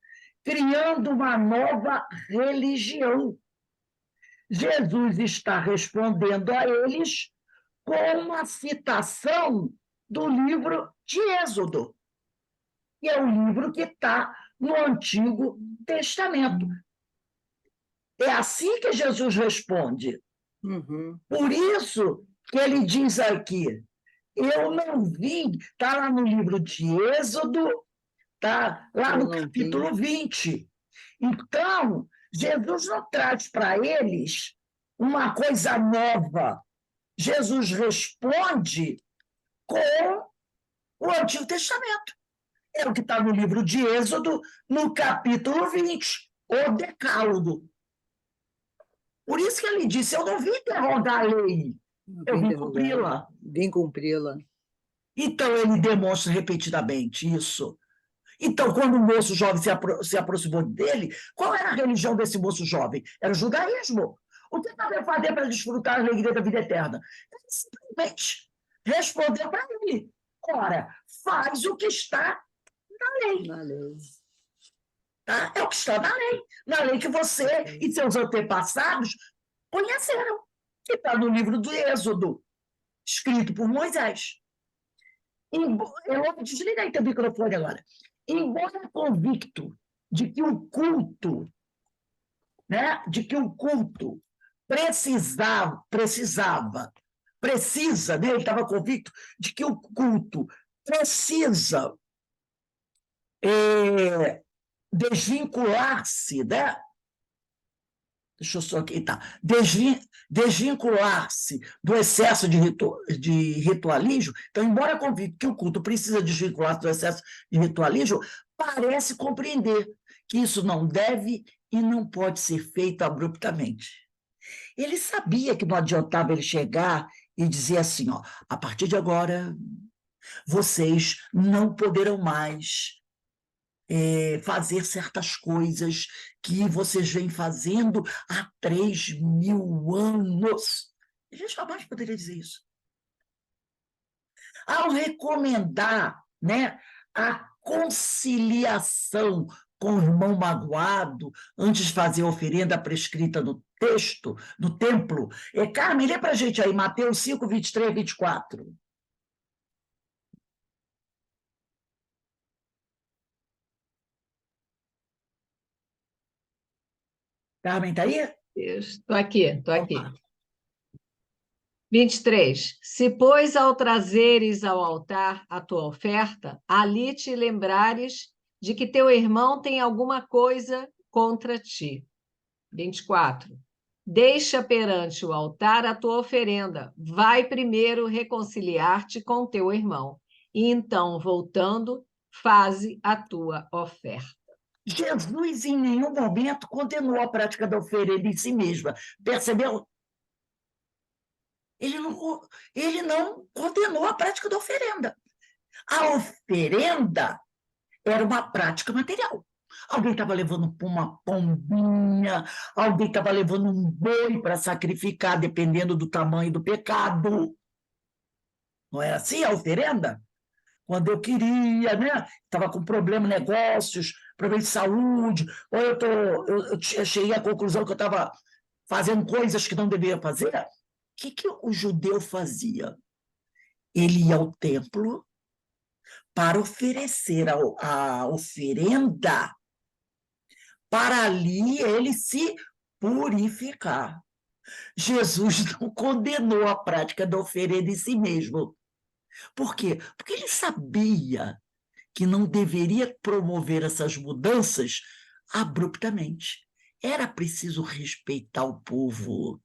criando uma nova religião. Jesus está respondendo a eles com uma citação do livro de Êxodo. que é o livro que está no Antigo Testamento. É assim que Jesus responde. Uhum. Por isso que ele diz aqui, eu não vim, está lá no livro de Êxodo, está lá Eu no não capítulo vim. 20. Então, Jesus não traz para eles uma coisa nova. Jesus responde com o Antigo Testamento. É o que está no livro de Êxodo, no capítulo 20, o Decálogo. Por isso que ele disse, eu não vim interrogar a lei, Não eu vim vim interrogar. cumpri-la. Vim cumpri-la. Então, ele demonstra repetidamente isso. Então, quando o moço jovem se aproximou dele, qual era a religião desse moço jovem? Era o judaísmo. O que devia fazer para desfrutar a alegria da vida eterna? Ele simplesmente respondeu para ele: ora, faz o que está na lei. Na lei. Tá? É o que está na lei que você e seus antepassados conheceram, que está no livro do Êxodo, escrito por Moisés. Eu vou desligar então o microfone agora. Embora convicto de que o culto, né, de que o culto precisa, né, ele estava convicto de que o culto precisa desvincular-se, né? Deixa eu só aqui, tá. Desvincular-se do excesso de ritualismo. Então, embora convicto que o culto precisa desvincular-se do excesso de ritualismo, parece compreender que isso não deve e não pode ser feito abruptamente. Ele sabia que não adiantava ele chegar e dizer assim, ó, a partir de agora, vocês não poderão mais fazer certas coisas que vocês vêm fazendo há 3.000 anos. Ele jamais poderia dizer isso. Ao recomendar, né, a conciliação com o irmão magoado, antes de fazer a oferenda prescrita no texto, no templo, Carmen, lê para a gente aí, Mateus 5, 23, 24. Carmen, está aí? Estou aqui, estou aqui. Opa. 23. Se, pois, ao trazeres ao altar a tua oferta, ali te lembrares de que teu irmão tem alguma coisa contra ti. 24. Deixa perante o altar a tua oferenda. Vai primeiro reconciliar-te com teu irmão. E então, voltando, faze a tua oferta. Jesus, em nenhum momento, condenou a prática da oferenda em si mesma. Percebeu? Ele não condenou a prática da oferenda. A oferenda era uma prática material. Alguém estava levando uma pombinha, alguém estava levando um boi para sacrificar, dependendo do tamanho do pecado. Não é assim a oferenda? Quando eu queria, né? Estava com problema, negócios, problema de saúde, ou eu cheguei à conclusão que eu estava fazendo coisas que não deveria fazer. O que o judeu fazia? Ele ia ao templo para oferecer a oferenda, para ali ele se purificar. Jesus não condenou a prática da oferenda em si mesmo. Por quê? Porque ele sabia que não deveria promover essas mudanças abruptamente. Era preciso respeitar o povo.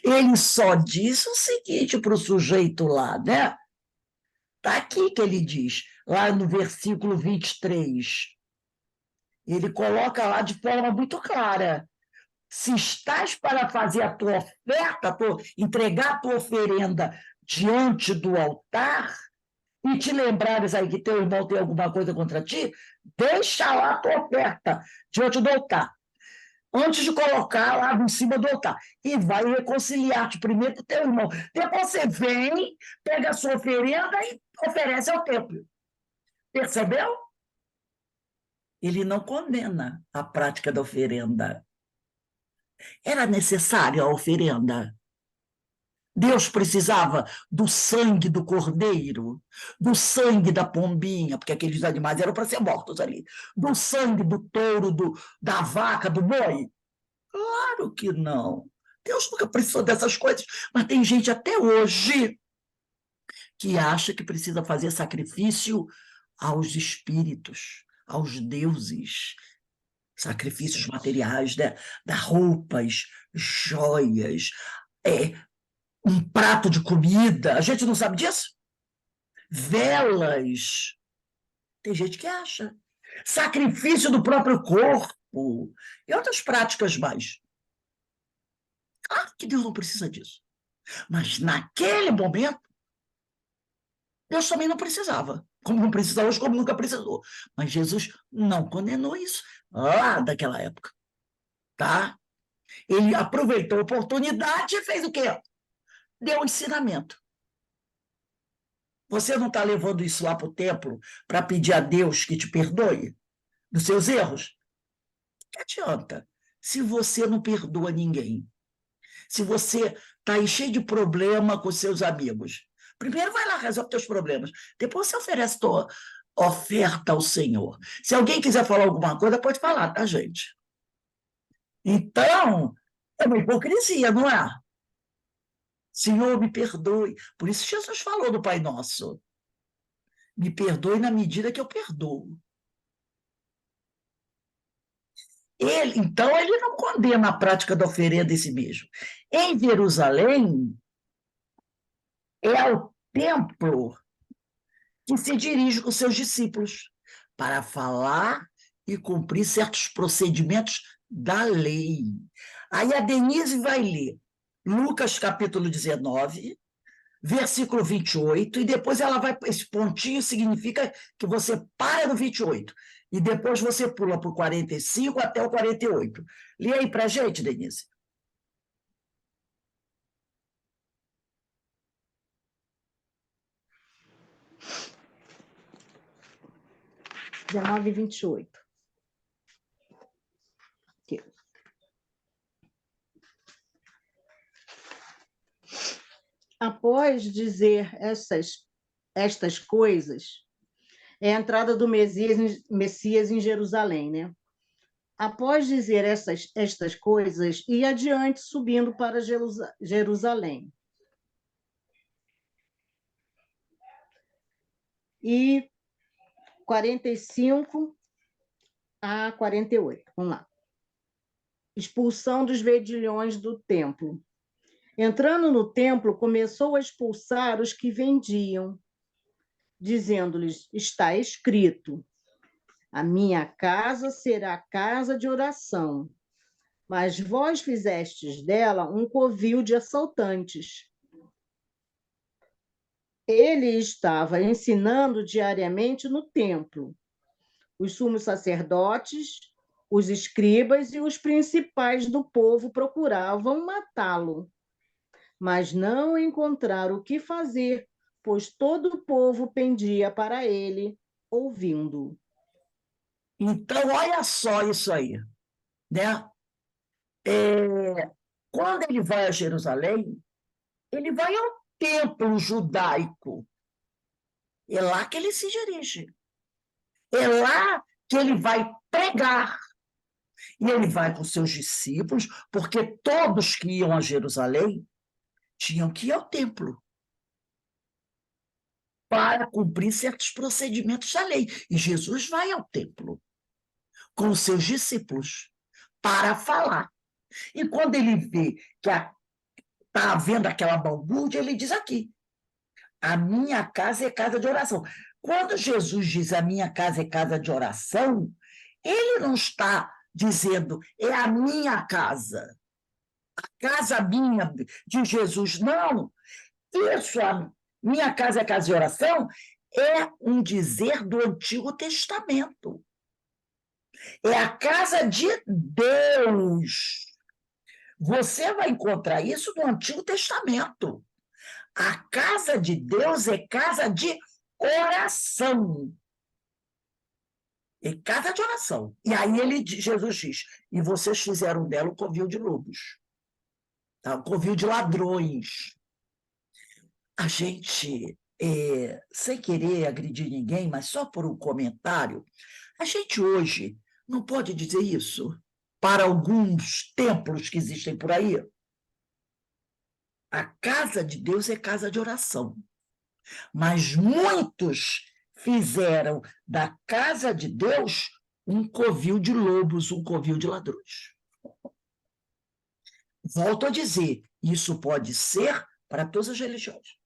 Ele só disse o seguinte para o sujeito lá, né? Está aqui que ele diz, lá no versículo 23. Ele coloca lá de forma muito clara. Se estás para fazer a tua oferta, entregar a tua oferenda diante do altar, e te lembrares aí que teu irmão tem alguma coisa contra ti, deixa lá a tua oferta diante do altar, antes de colocar lá em cima do altar, e vai reconciliar-te primeiro com teu irmão. Depois você vem, pega a sua oferenda e oferece ao templo. Percebeu? Ele não condena a prática da oferenda. Era necessária a oferenda? Deus precisava do sangue do cordeiro, do sangue da pombinha, porque aqueles animais eram para ser mortos ali, do sangue do touro, da vaca, do boi? Claro que não. Deus nunca precisou dessas coisas, mas tem gente até hoje que acha que precisa fazer sacrifício aos espíritos, aos deuses, sacrifícios materiais, né? Dar roupas, joias, um prato de comida. A gente não sabe disso? Velas. Tem gente que acha. Sacrifício do próprio corpo. E outras práticas mais. Claro que Deus não precisa disso. Mas naquele momento, Deus também não precisava. Como não precisa hoje, como nunca precisou. Mas Jesus não condenou isso lá daquela época. Tá? Ele aproveitou a oportunidade e fez o quê? Deu um ensinamento. Você não está levando isso lá para o templo para pedir a Deus que te perdoe dos seus erros? Que adianta se você não perdoa ninguém? Se você está aí cheio de problema com seus amigos, primeiro vai lá, resolve teus problemas. Depois você oferece tua oferta ao Senhor. Se alguém quiser falar alguma coisa, pode falar, tá, gente? Então, é uma hipocrisia, não é? Senhor, me perdoe. Por isso Jesus falou do Pai Nosso. Me perdoe na medida que eu perdoo. Então, ele não condena a prática da oferenda em si mesmo. Em Jerusalém, é o templo que se dirige com seus discípulos para falar e cumprir certos procedimentos da lei. Aí a Denise vai ler Lucas capítulo 19, versículo 28, e depois ela vai, esse pontinho significa que você para no 28, e depois você pula para o 45 até o 48. Lê aí para a gente, Denise. e 28. Aqui. Após dizer estas coisas, é a entrada do Messias em Jerusalém, né? Após dizer estas coisas, ia adiante subindo para Jerusalém. E 45 a 48, vamos lá. Expulsão dos vendilhões do templo. Entrando no templo, começou a expulsar os que vendiam, dizendo-lhes: está escrito, a minha casa será casa de oração, mas vós fizestes dela um covil de assaltantes. Ele estava ensinando diariamente no templo. Os sumos sacerdotes, os escribas e os principais do povo procuravam matá-lo, mas não encontraram o que fazer, pois todo o povo pendia para ele, ouvindo. Então, olha só isso aí, né? Quando ele vai a Jerusalém, ele vai ao templo judaico. É lá que ele se dirige. É lá que ele vai pregar. E ele vai com seus discípulos, porque todos que iam a Jerusalém tinham que ir ao templo para cumprir certos procedimentos da lei. E Jesus vai ao templo com os seus discípulos para falar. E quando ele vê que está havendo aquela balbúrdia, ele diz aqui, a minha casa é casa de oração. Quando Jesus diz a minha casa é casa de oração, ele não está dizendo é a minha casa, a casa minha de Jesus, não. Isso, a minha casa é casa de oração, é um dizer do Antigo Testamento. É a casa de Deus. Você vai encontrar isso no Antigo Testamento. A casa de Deus é casa de oração. É casa de oração. E aí Jesus diz, e vocês fizeram dela um covil de lobos, tá? Um covil de ladrões. a gente, sem querer agredir ninguém, mas só por um comentário, a gente hoje não pode dizer isso para alguns templos que existem por aí. A casa de Deus é casa de oração, mas muitos fizeram da casa de Deus um covil de lobos, um covil de ladrões. Volto a dizer, isso pode ser para todas as religiões.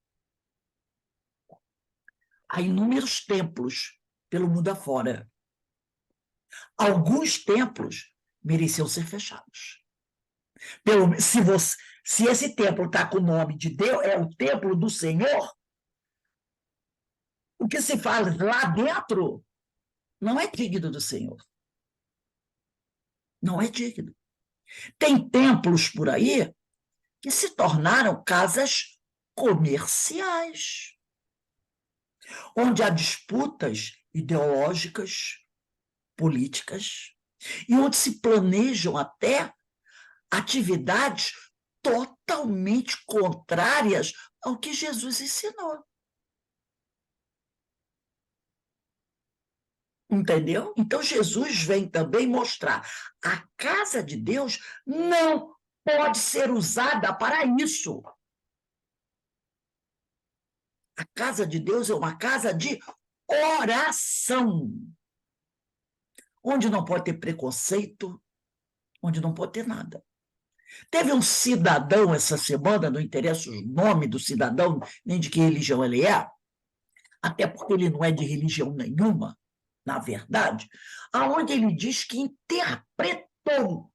Há inúmeros templos pelo mundo afora. Alguns templos mereciam ser fechados. Se esse templo está com o nome de Deus, é o templo do Senhor, o que se fala lá dentro não é digno do Senhor. Não é digno. Tem templos por aí que se tornaram casas comerciais, onde há disputas ideológicas, políticas, e onde se planejam até atividades totalmente contrárias ao que Jesus ensinou. Entendeu? Então, Jesus vem também mostrar a casa de Deus não pode ser usada para isso. A casa de Deus é uma casa de oração, onde não pode ter preconceito, onde não pode ter nada. Teve um cidadão essa semana, não interessa o nome do cidadão, nem de que religião ele é, até porque ele não é de religião nenhuma, na verdade, aonde ele diz que interpretou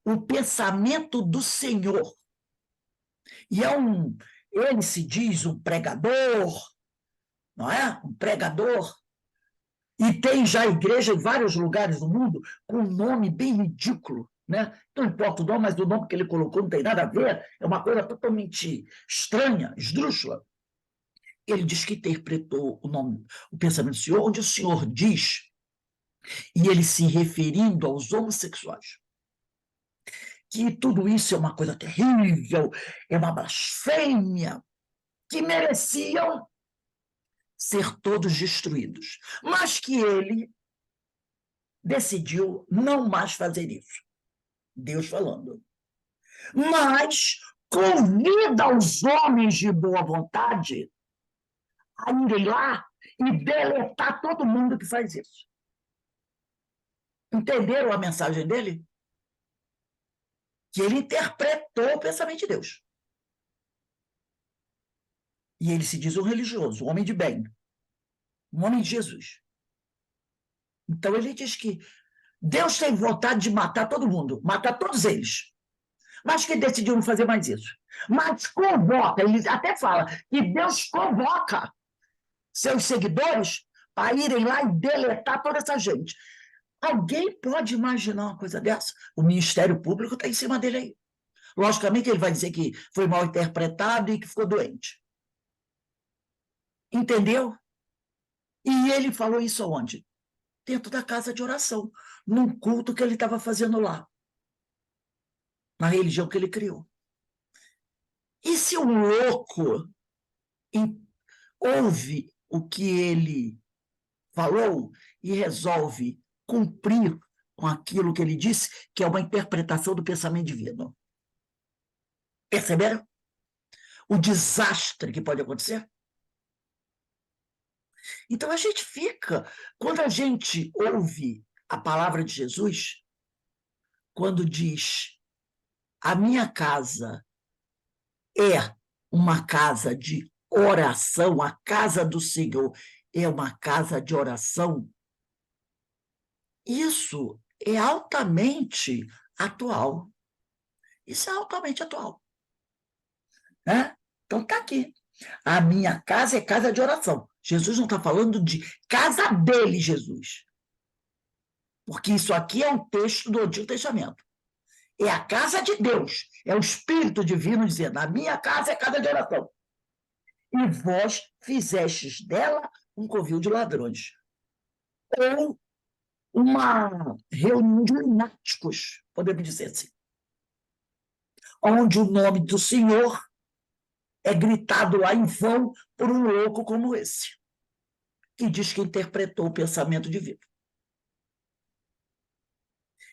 o pensamento do Senhor. E ele se diz um pregador, não é? Um pregador. E tem já igreja em vários lugares do mundo com um nome bem ridículo, né? Não importa o nome, mas o nome que ele colocou não tem nada a ver, é uma coisa totalmente estranha, esdrúxula. Ele diz que interpretou o pensamento do Senhor, onde o Senhor diz, e ele se referindo aos homossexuais, que tudo isso é uma coisa terrível, é uma blasfêmia, que mereciam ser todos destruídos, mas que ele decidiu não mais fazer isso. Deus falando. Mas convida os homens de boa vontade a irem lá e deletar todo mundo que faz isso. Entenderam a mensagem dele? Que ele interpretou o pensamento de Deus. E ele se diz um religioso, um homem de bem, um homem de Jesus. Então ele diz que Deus tem vontade de matar todo mundo, matar todos eles, mas que decidiu não fazer mais isso. Mas convoca, ele até fala que Deus convoca seus seguidores para irem lá e deletar toda essa gente. Alguém pode imaginar uma coisa dessa? O Ministério Público está em cima dele aí. Logicamente, ele vai dizer que foi mal interpretado e que ficou doente. Entendeu? E ele falou isso aonde? Dentro da casa de oração, num culto que ele estava fazendo lá, na religião que ele criou. E se um louco ouve o que ele falou e resolve cumprir com aquilo que ele disse, que é uma interpretação do pensamento divino? Perceberam? O desastre que pode acontecer? Então, a gente fica, quando a gente ouve a palavra de Jesus, quando diz, a minha casa é uma casa de oração, a casa do Senhor é uma casa de oração, isso é altamente atual. Isso é altamente atual. Né? Então, está aqui. A minha casa é casa de oração. Jesus não está falando de casa dele, Jesus. Porque isso aqui é um texto do Antigo Testamento. É a casa de Deus. É o Espírito Divino dizendo, a minha casa é casa de oração. E vós fizestes dela um covil de ladrões. Ou uma reunião de lunáticos, podemos dizer assim. Onde o nome do Senhor é gritado lá em vão por um louco como esse, que diz que interpretou o pensamento divino.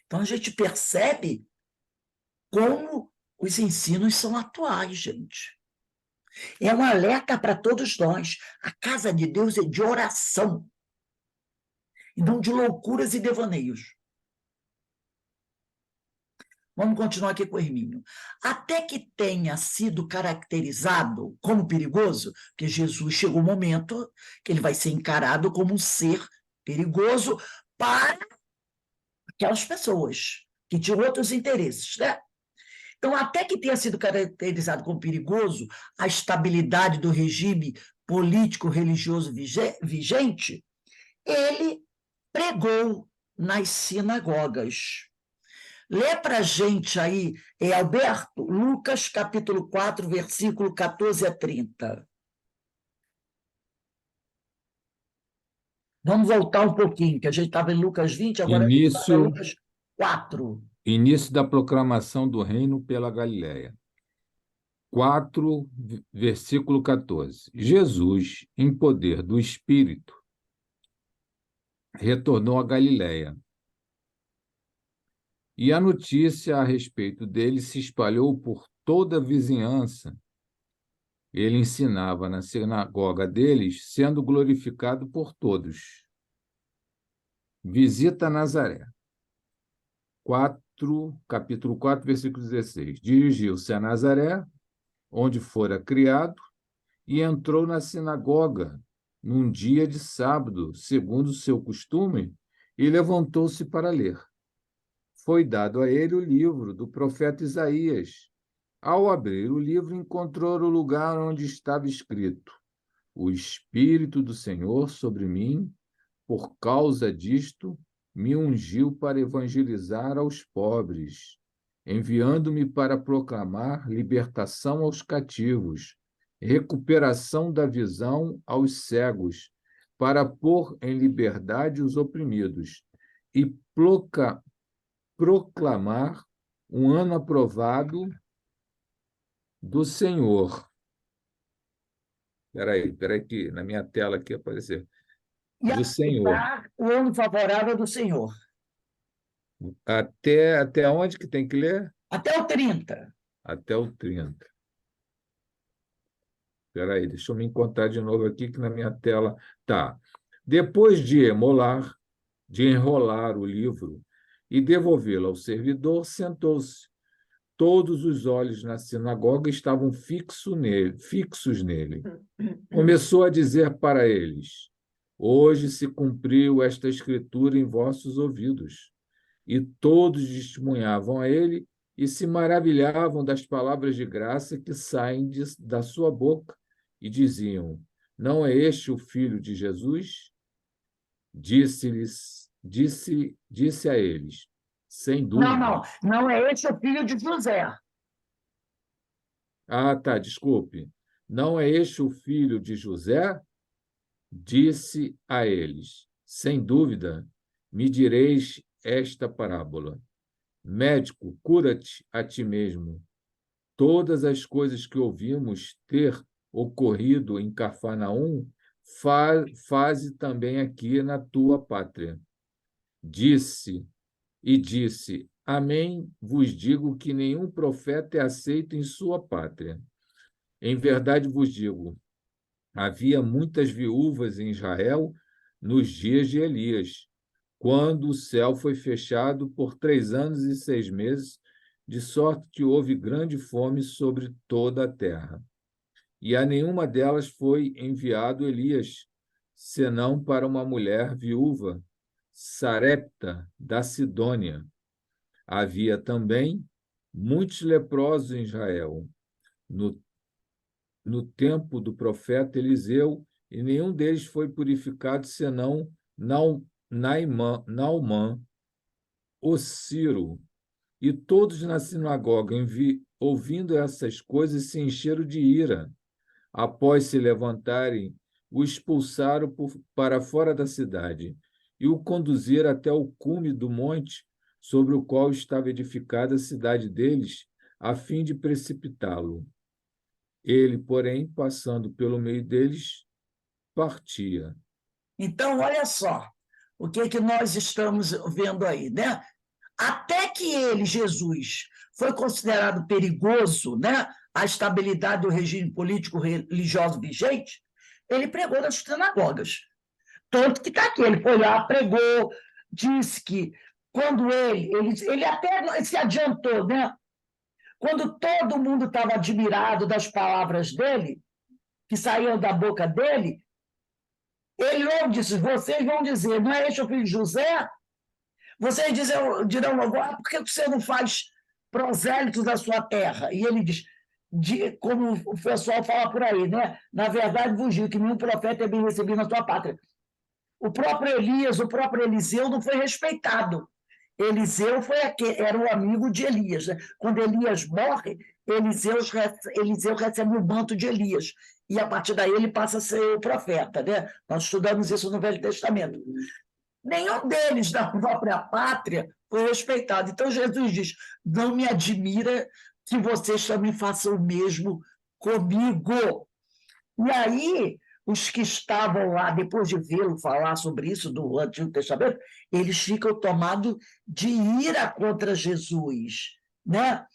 Então, a gente percebe como os ensinos são atuais, gente. É um alerta para todos nós. A casa de Deus é de oração, e não de loucuras e devaneios. Vamos continuar aqui com o Hermínio. Até que tenha sido caracterizado como perigoso, porque Jesus chegou o momento que ele vai ser encarado como um ser perigoso para aquelas pessoas que tinham outros interesses, né? Então, até que tenha sido caracterizado como perigoso a estabilidade do regime político-religioso vigente, ele pregou nas sinagogas. Lê para a gente aí, Alberto, Lucas capítulo 4, versículo 14 a 30. Vamos voltar um pouquinho, que a gente estava em Lucas 20, agora a gente está em Lucas 4. Início da proclamação do reino pela Galiléia. 4, versículo 14. Jesus, em poder do Espírito, retornou a Galiléia. E a notícia a respeito dele se espalhou por toda a vizinhança. Ele ensinava na sinagoga deles, sendo glorificado por todos. Visita Nazaré. Capítulo 4, versículo 16. Dirigiu-se a Nazaré, onde fora criado, e entrou na sinagoga num dia de sábado, segundo o seu costume, e levantou-se para ler. Foi dado a ele o livro do profeta Isaías. Ao abrir o livro, encontrou o lugar onde estava escrito: O Espírito do Senhor sobre mim, por causa disto, me ungiu para evangelizar aos pobres, enviando-me para proclamar libertação aos cativos, recuperação da visão aos cegos, para pôr em liberdade os oprimidos e proclamar um ano aprovado do Senhor. Espera aí, que na minha tela aqui apareceu. Do Senhor. O ano favorável do Senhor. Até onde que tem que ler? Até o 30. Até o 30. Espera aí, deixa eu me encontrar de novo aqui, que na minha tela tá. Depois de enrolar o livro e devolvê-lo ao servidor, sentou-se. Todos os olhos na sinagoga estavam fixos nele. Começou a dizer para eles: Hoje se cumpriu esta escritura em vossos ouvidos. E todos testemunhavam a ele e se maravilhavam das palavras de graça que saem da sua boca e diziam: Não é este o filho de Jesus? Disse a eles: Sem dúvida. Não é esse o filho de José. Ah, tá, desculpe. Não é este o filho de José? Disse a eles: Sem dúvida, me direis esta parábola. Médico, cura-te a ti mesmo. Todas as coisas que ouvimos ter ocorrido em Cafarnaum, faze também aqui na tua pátria. Disse, Amém, vos digo que nenhum profeta é aceito em sua pátria. Em verdade vos digo, havia muitas viúvas em Israel nos dias de Elias, quando o céu foi fechado por 3 anos e 6 meses, de sorte que houve grande fome sobre toda a terra. E a nenhuma delas foi enviado Elias, senão para uma mulher viúva, Sarepta, da Sidônia. Havia também muitos leprosos em Israel, no tempo do profeta Eliseu, e nenhum deles foi purificado, senão Naamã, o Ciro. E todos na sinagoga, ouvindo essas coisas, se encheram de ira. Após se levantarem, o expulsaram para fora da cidade e o conduziram até o cume do monte sobre o qual estava edificada a cidade deles, a fim de precipitá-lo. Ele, porém, passando pelo meio deles, partia. Então, olha só, o que é que nós estamos vendo aí, né? Até que ele, Jesus, foi considerado perigoso, né, a estabilidade do regime político-religioso vigente, ele pregou nas sinagogas. Tanto que está aqui, ele foi lá, pregou, disse que quando ele até se adiantou, né? Quando todo mundo estava admirado das palavras dele, que saíam da boca dele, ele logo disse, vocês vão dizer, não é este o filho de José? Vocês dirão logo, por que você não faz prosélitos da sua terra? E ele diz, como o pessoal fala por aí, né? Na verdade, vos digo que nenhum profeta é bem recebido na sua pátria. O próprio Elias, o próprio Eliseu não foi respeitado. Eliseu era o amigo de Elias, né? Quando Elias morre, Eliseu recebe o manto de Elias. E, a partir daí, ele passa a ser o profeta, né? Nós estudamos isso no Velho Testamento. Nenhum deles, da própria pátria, foi respeitado. Então, Jesus diz, não me admira que vocês também façam o mesmo comigo. E aí, os que estavam lá, depois de vê-lo falar sobre isso do Antigo Testamento, eles ficam tomados de ira contra Jesus, né?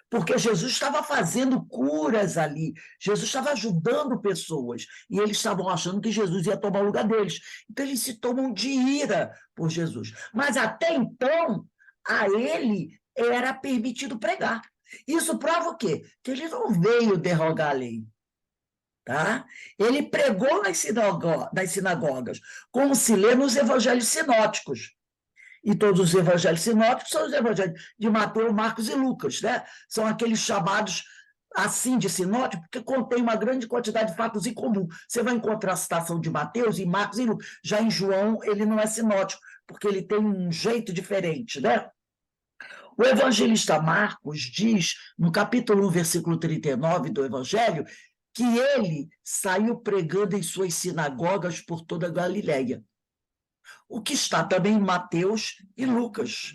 Porque Jesus estava fazendo curas ali, Jesus estava ajudando pessoas, e eles estavam achando que Jesus ia tomar o lugar deles. Então, eles se tomam de ira por Jesus. Mas, até então, a ele era permitido pregar. Isso prova o quê? Que ele não veio derrogar a lei. Tá? Ele pregou nas sinagogas, como se lê nos evangelhos sinóticos. E todos os evangelhos sinóticos são os evangelhos de Mateus, Marcos e Lucas, né? São aqueles chamados assim de sinótico, porque contém uma grande quantidade de fatos em comum. Você vai encontrar a citação de Mateus e Marcos e Lucas. Já em João, ele não é sinótico, porque ele tem um jeito diferente, né? O evangelista Marcos diz, no capítulo 1, versículo 39 do evangelho, que ele saiu pregando em suas sinagogas por toda a Galileia. O que está também em Mateus e Lucas.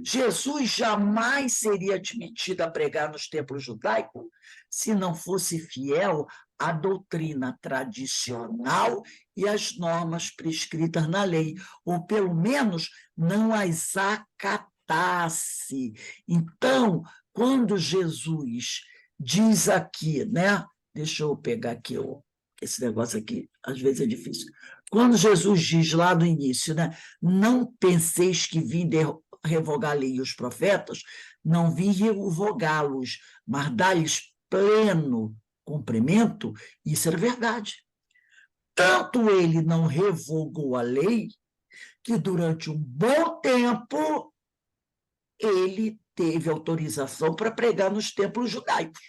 Jesus jamais seria admitido a pregar nos templos judaicos se não fosse fiel à doutrina tradicional e às normas prescritas na lei, ou pelo menos não as acatasse. Então, quando Jesus diz aqui, né? Deixa eu pegar aqui esse negócio aqui, às vezes é difícil. Quando Jesus diz lá no início, né? Não penseis que vim revogar a lei e os profetas, não vim revogá-los, mas dar-lhes pleno cumprimento, isso era verdade. Tanto ele não revogou a lei, que durante um bom tempo ele teve autorização para pregar nos templos judaicos.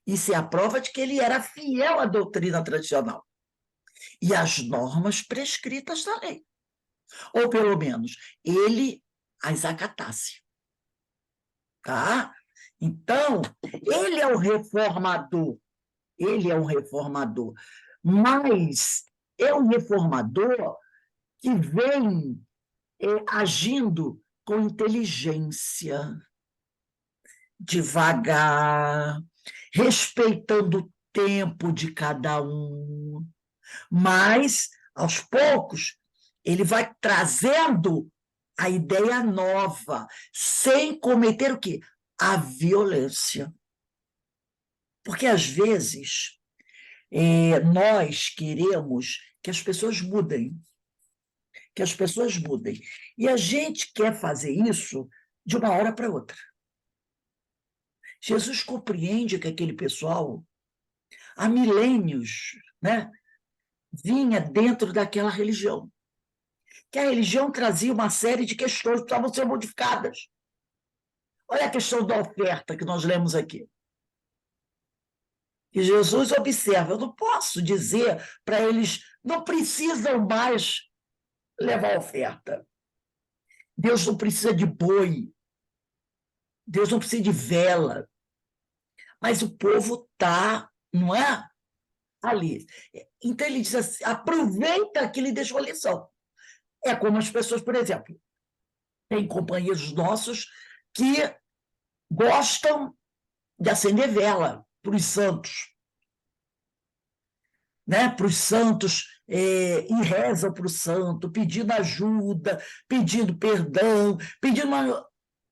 Isso é a prova de que ele era fiel à doutrina tradicional e às normas prescritas da lei. Ou, pelo menos, ele as acatasse. Tá? Então, ele é um reformador. Ele é um reformador. Mas é um reformador que vem agindo com inteligência, devagar, respeitando o tempo de cada um, mas, aos poucos, ele vai trazendo a ideia nova, sem cometer o quê? A violência. Porque, às vezes, nós queremos que as pessoas mudem, e a gente quer fazer isso de uma hora para outra. Jesus compreende que aquele pessoal, há milênios, né, vinha dentro daquela religião. Que a religião trazia uma série de questões que precisavam ser modificadas. Olha a questão da oferta que nós lemos aqui. E Jesus observa, eu não posso dizer para eles, não precisam mais levar oferta. Deus não precisa de boi. Deus não precisa de vela. Mas o povo está, não é? Ali. Então ele diz assim, aproveita que ele deixou a lição. É como as pessoas, por exemplo, tem companheiros nossos que gostam de acender vela. para os santos, né? Para os santos, e rezam para o santo, pedindo ajuda, pedindo perdão, pedindo uma...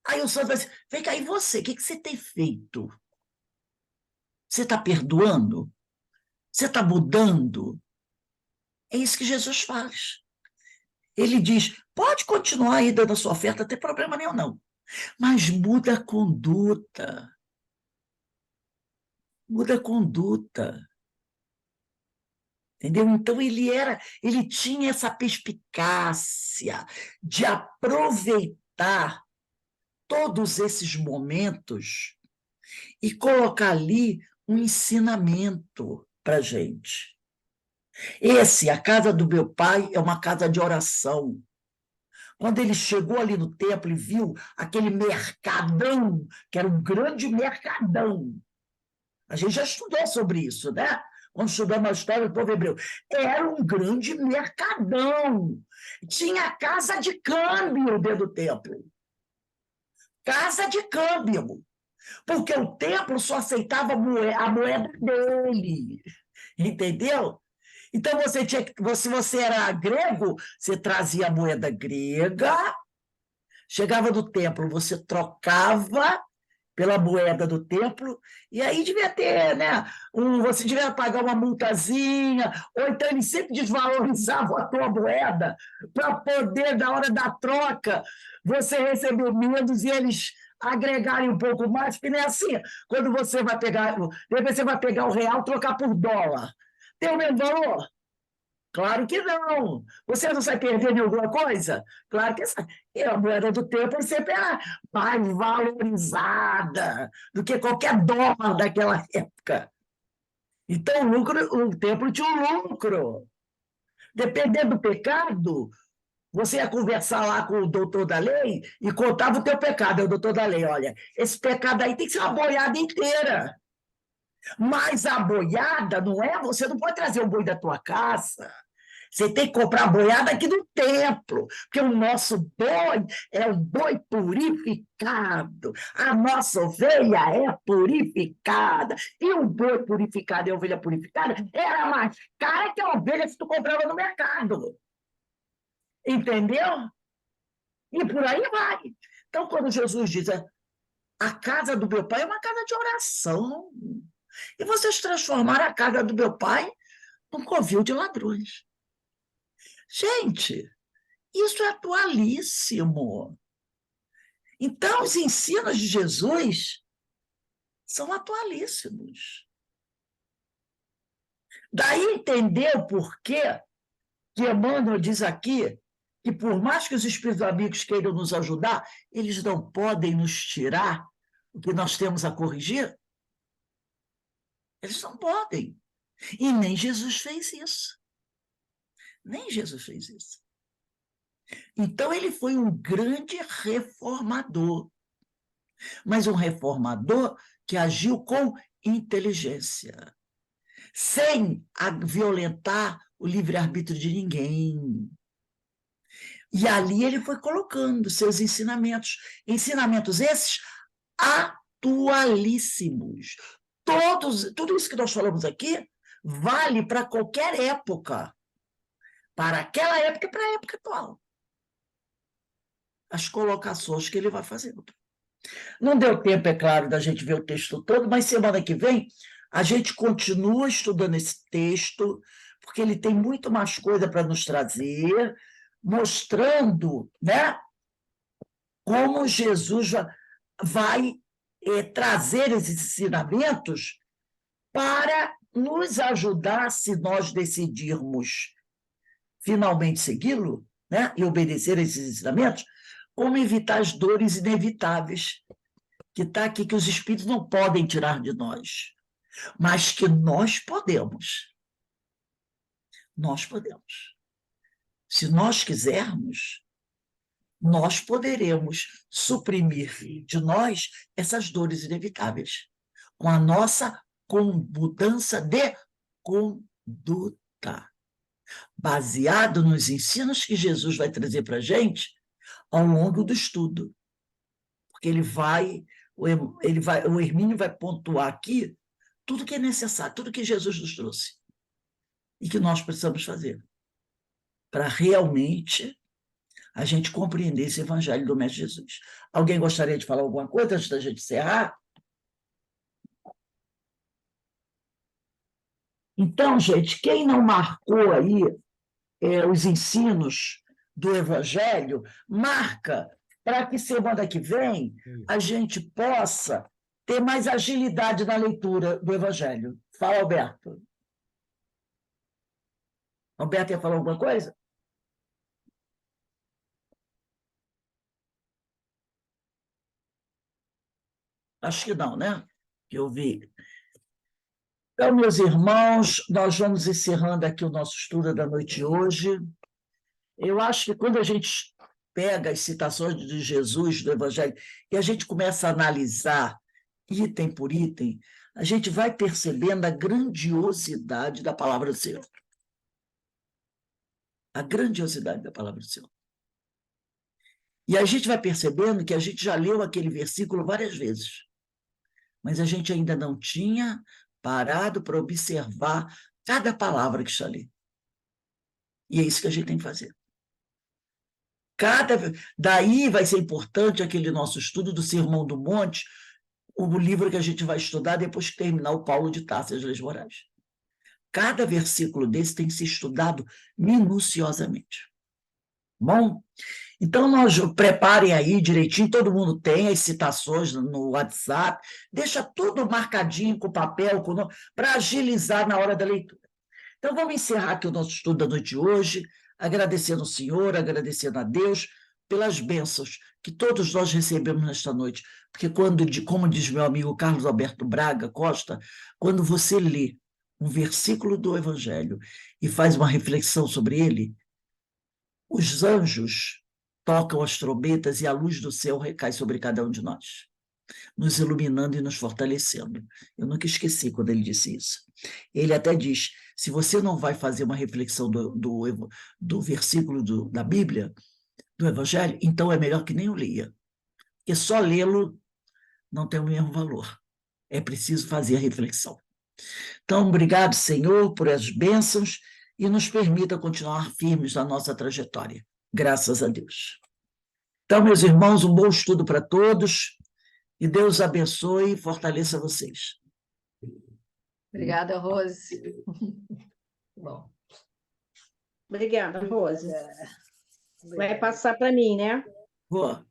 Aí o santo vai dizer, vem cá, e você? O que você tem feito? Você está perdoando? Você está mudando? É isso que Jesus faz. Ele diz, pode continuar aí dando a sua oferta, não tem problema nenhum, não. Mas muda a conduta. Muda a conduta. Entendeu? Então ele tinha essa perspicácia de aproveitar todos esses momentos e colocar ali um ensinamento para a gente. A casa do meu pai, é uma casa de oração. Quando ele chegou ali no templo e viu aquele mercadão, que era um grande mercadão, a gente já estudou sobre isso, né? Quando estudamos a história do povo hebreu. Era um grande mercadão. Tinha casa de câmbio dentro do templo. Casa de câmbio. Porque o templo só aceitava a moeda dele. Entendeu? Então, se você era grego, você trazia a moeda grega, chegava no templo, você trocava pela moeda do templo, e aí devia ter, né? Você devia pagar uma multazinha, ou então eles sempre desvalorizavam a tua moeda para poder, na hora da troca, você receber menos e eles agregarem um pouco mais, porque não é assim. Quando você vai pegar, depois você vai pegar o real e trocar por dólar. Tem o mesmo valor? Claro que não. Você não sai perdendo alguma coisa? Claro que sai. E a moeda do templo sempre era mais valorizada do que qualquer dólar daquela época. Então, o templo tinha um lucro. Dependendo do pecado, você ia conversar lá com o doutor da lei e contava o teu pecado. O doutor da lei, olha, esse pecado aí tem que ser uma boiada inteira. Mas a boiada não é... Você não pode trazer o boi da tua casa. Você tem que comprar a boiada aqui do templo, porque o nosso boi é um boi purificado, a nossa ovelha é purificada, e o boi purificado e a ovelha purificada era mais cara que a ovelha que tu comprava no mercado. Entendeu? E por aí vai. Então, quando Jesus diz, a casa do meu pai é uma casa de oração, e vocês transformaram a casa do meu pai num covil de ladrões. Gente, isso é atualíssimo. Então, os ensinos de Jesus são atualíssimos. Daí entender o porquê que Emmanuel diz aqui que, por mais que os espíritos amigos queiram nos ajudar, eles não podem nos tirar o que nós temos a corrigir. Eles não podem. E nem Jesus fez isso. Nem Jesus fez isso. Então, ele foi um grande reformador, mas um reformador que agiu com inteligência, sem violentar o livre-arbítrio de ninguém. E ali ele foi colocando seus ensinamentos esses atualíssimos. Tudo isso que nós falamos aqui vale para qualquer época, para aquela época e para a época atual. As colocações que ele vai fazendo. Não deu tempo, é claro, da gente ver o texto todo, mas semana que vem a gente continua estudando esse texto, porque ele tem muito mais coisa para nos trazer, mostrando, né, como Jesus vai trazer esses ensinamentos para nos ajudar, se nós decidirmos finalmente segui-lo, né, e obedecer a esses ensinamentos, como evitar as dores inevitáveis que está aqui, que os espíritos não podem tirar de nós, mas que nós podemos. Nós podemos. Se nós quisermos, nós poderemos suprimir de nós essas dores inevitáveis, com a nossa mudança de conduta, baseado nos ensinos que Jesus vai trazer para a gente ao longo do estudo. Porque o Hermínio vai pontuar aqui tudo que é necessário, tudo que Jesus nos trouxe e que nós precisamos fazer para realmente a gente compreender esse evangelho do Mestre Jesus. Alguém gostaria de falar alguma coisa antes da gente encerrar? Então, gente, quem não marcou aí os ensinos do evangelho, marca para que semana que vem a gente possa ter mais agilidade na leitura do evangelho. Fala, Alberto. Alberto ia falar alguma coisa? Acho que não, né? Que eu vi. Então, meus irmãos, nós vamos encerrando aqui o nosso estudo da noite de hoje. Eu acho que quando a gente pega as citações de Jesus, do Evangelho, e a gente começa a analisar item por item, a gente vai percebendo a grandiosidade da palavra do Senhor. A grandiosidade da palavra do Senhor. E a gente vai percebendo que a gente já leu aquele versículo várias vezes, mas a gente ainda não tinha parado para observar cada palavra que está ali. E é isso que a gente tem que fazer. Daí vai ser importante aquele nosso estudo do Sermão do Monte, o livro que a gente vai estudar depois que terminar o Paulo de Tarso e as Leis Morais. Cada versículo desse tem que ser estudado minuciosamente. Bom? Então, nós preparem aí direitinho, todo mundo tem as citações no WhatsApp, deixa tudo marcadinho com papel, para agilizar na hora da leitura. Então, vamos encerrar aqui o nosso estudo da noite de hoje, agradecendo ao Senhor, agradecendo a Deus pelas bênçãos que todos nós recebemos nesta noite. Porque como diz meu amigo Carlos Alberto Braga Costa, quando você lê um versículo do Evangelho e faz uma reflexão sobre ele, os anjos tocam as trombetas e a luz do céu recai sobre cada um de nós, nos iluminando e nos fortalecendo. Eu nunca esqueci quando ele disse isso. Ele até diz, se você não vai fazer uma reflexão do versículo da Bíblia, do Evangelho, então é melhor que nem o leia. Porque só lê-lo não tem o mesmo valor. É preciso fazer a reflexão. Então, obrigado, Senhor, por as bênçãos e nos permita continuar firmes na nossa trajetória. Graças a Deus. Então, meus irmãos, um bom estudo para todos e Deus abençoe e fortaleça vocês. Obrigada, Rose. Bom. Obrigada, Rose. Vai passar para mim, né? Vou.